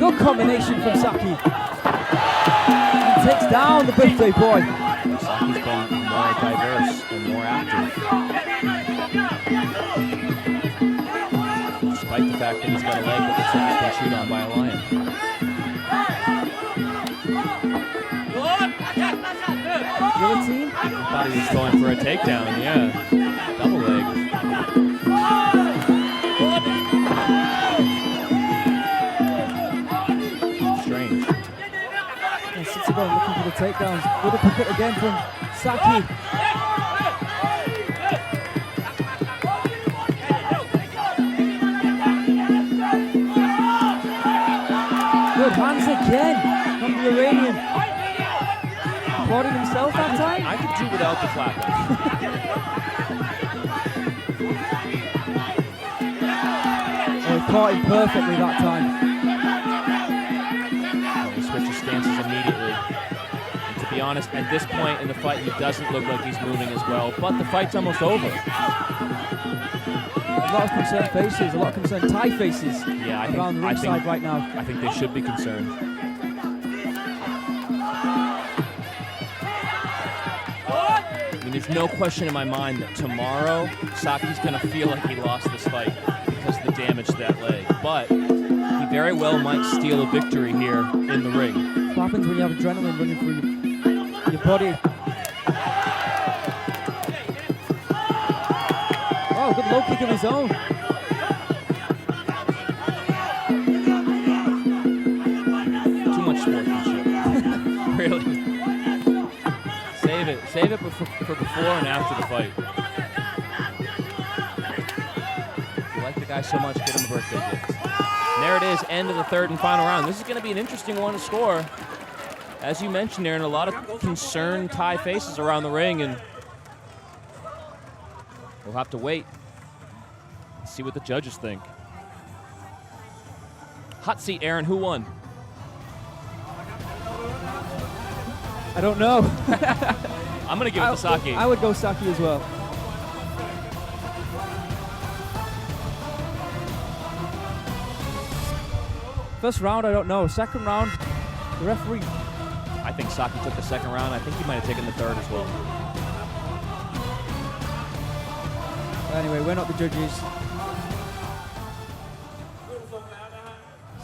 Good combination from Saki. He takes down the birthday boy. Saki's been more diverse and more active. Despite the fact that he's got a leg that looks like he's been chewed on by a lion. Guillotine? I thought he was going for a takedown, yeah. Double leg. Strange. And SUDSAKORN looking for the takedowns. Good uppercut again from Saki. Good hands again from the Iranian. Applauding himself that time? I could do without the clapping. Oh, he caught him perfectly that time. He switches stances immediately. And to be honest, at this point in the fight, he doesn't look like he's moving as well, but the fight's almost over. A lot of concerned faces, a lot of concerned Thai faces around the ringside right now. I think they should be concerned. I mean, there's no question in my mind that tomorrow, Saki's going to feel like he lost this fight because of the damage to that leg. But he very well might steal a victory here in the ring. What happens when you have adrenaline running through your body? Oh, good low kick of his own. Too much sportsmanship. Really. Save it for before and after the fight. If you like the guy so much, get him a birthday gift. And there it is, end of the third and final round. This is going to be an interesting one to score. As you mentioned, Aaron, a lot of concerned Thai faces around the ring, and we'll have to wait and see what the judges think. Hot seat, Aaron, who won? I don't know. I'm going to give it to Saki. I would go Saki as well. First round, I don't know. Second round, the referee. I think Saki took the second round. I think he might have taken the third as well. Anyway, we're not the judges.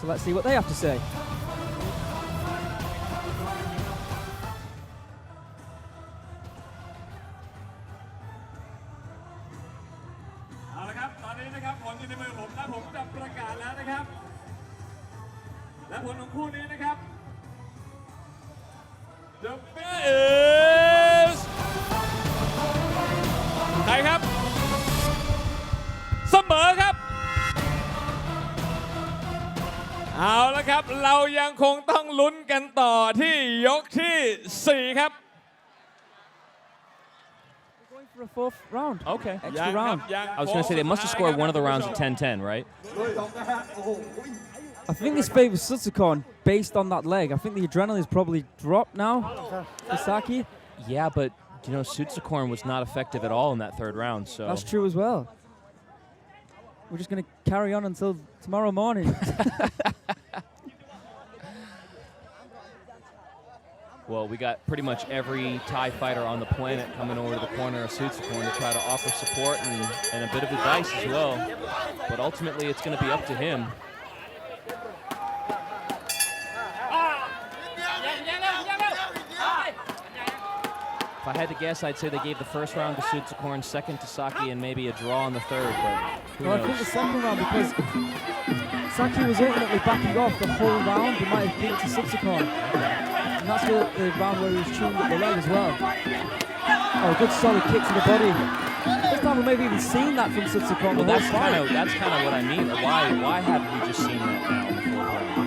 So let's see what they have to say. The winner is ใครครับเสมอครับเอาละครับเรายังคงต้องลุ้นกันต่อที่ยกที่4ครับ Going for a fourth round. Okay. Extra round. I was going to say they must have scored one of the rounds at 10-10, right? I think this favors SUDSAKORN based on that leg. I think the adrenaline's probably dropped now for Saki. Yeah, but you know, SUDSAKORN was not effective at all in that third round. So that's true as well. We're just going to carry on until tomorrow morning. Well, we got pretty much every Thai fighter on the planet coming over to the corner of SUDSAKORN to try to offer support and a bit of advice as well. But ultimately, it's going to be up to him. If I had to guess, I'd say they gave the first round to SUDSAKORN, second to Saki, and maybe a draw on the third. But who knows? I think the second round, because Saki was ultimately backing off the whole round, he might have beat to SUDSAKORN. And that's the round where he was tuning up the leg as well. Oh, good solid kick to the body. This time we maybe even seen that from SUDSAKORN. Well, that's kind of what I mean. Why haven't we just seen that now before round?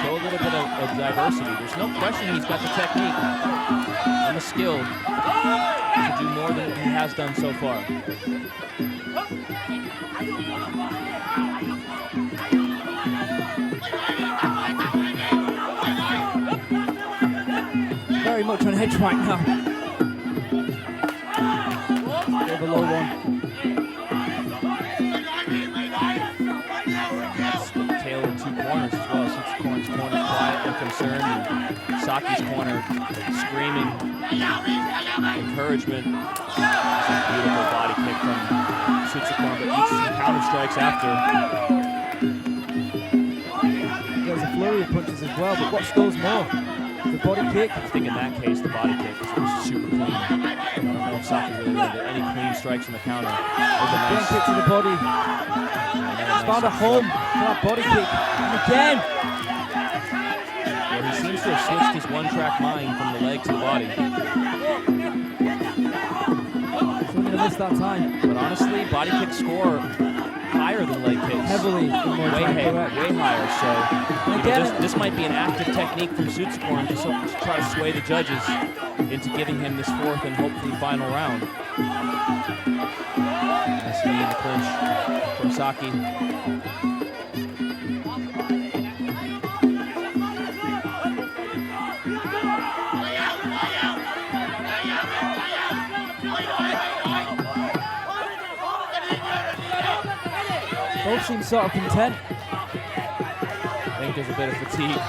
Show a little bit of diversity. There's no question he's got the technique and the skill to do more than he has done so far. Very much on edge right now. Bit of a low one. Tail in two corners as well. SUDSAKORN's corner quiet and concerned, and Saki's corner screaming encouragement. That's a beautiful body kick from SUDSAKORN, but eats some counter strikes after. There's a flurry of punches as well, but what scores more? The body kick? I think in that case, the body kick was super clean. I don't know if Saki really landed any clean strikes on the counter. Nice kick to the body. He's found a home for that body kick. And again! Well, he seems to have switched his one-track mind from the leg to the body. So we're going to miss that time. But honestly, body kicks score higher than leg kicks. Heavily. Way higher. So again, this might be an active technique from SUDSAKORN to try to sway the judges into giving him this fourth and hopefully final round. Nice knee in the clinch from Saki. Both seem sort of content. I think there's a bit of fatigue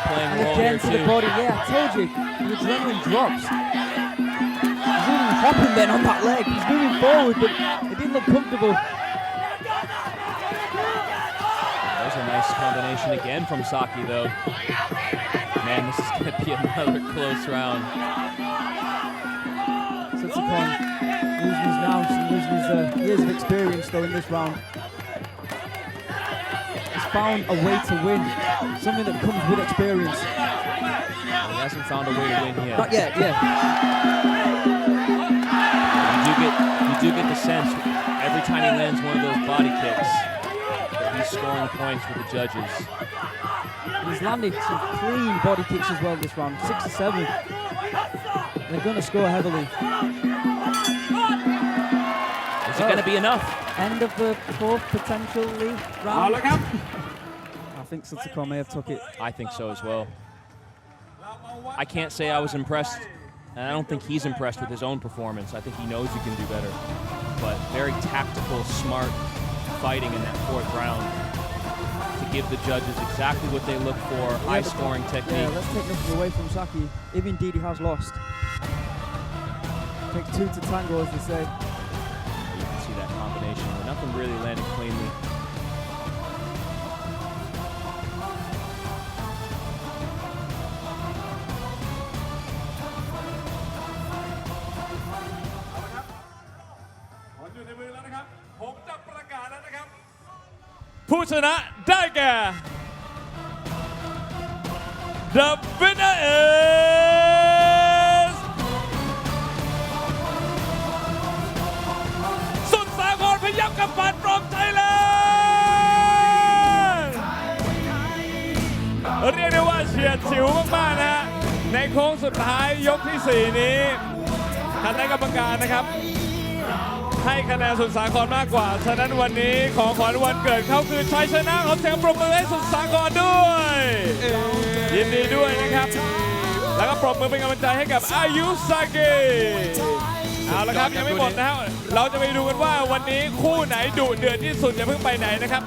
playing a role again here to too. the body, yeah, I told you, the adrenaline drops. He's even hopping then on that leg. He's moving forward, but it didn't look comfortable. There's a nice combination again from Saki though. Man, this is going to be another close round. SUDSAKORN losing his nous and losing his years of experience though in this round. Found a way to win, something that comes with experience. He hasn't found a way to win yet. Not yet, yeah. You do get the sense every time he lands one of those body kicks that he's scoring points for the judges. He's landed some clean body kicks as well this round, 6 to 7. They're going to score heavily. Is it going to be enough? End of the fourth potentially round. I think SUDSAKORN may have took it. I think so as well. I can't say I was impressed, and I don't think he's impressed with his own performance. I think he knows he can do better. But very tactical, smart fighting in that fourth round to give the judges exactly what they look for, high-scoring technique. Yeah, let's take nothing away from Saki. Even Didi has lost. Take two to tango, as they say. You can see that combination where nothing really landed cleanly.ผู้ชนะได้แก่ The winner is สุดสาครพยัคฆ์กำปั้น from Thailand เรียกได้ว่าเฉียดฉิวมากๆนะฮะในโค้งสุดท้ายยกที่ 4 นี้คณะกรรมการนะครับ ให้คะแนนสุดสาครมากกว่า ฉะนั้นวันนี้ของขวัญวันเกิดเขาคือชัยชนะขอเสียงปรบมือให้สุดสาครด้วยยินดีด้วยนะครับ แล้วก็ปรบมือเป็นกำลังใจให้กับอายุซาเกะเอาละครับยังไม่หมดนะครับเราจะไปดูกันว่าวันนี้คู่ไหนดุเดือดที่สุดอย่าเพิ่งไปไหนนะครับ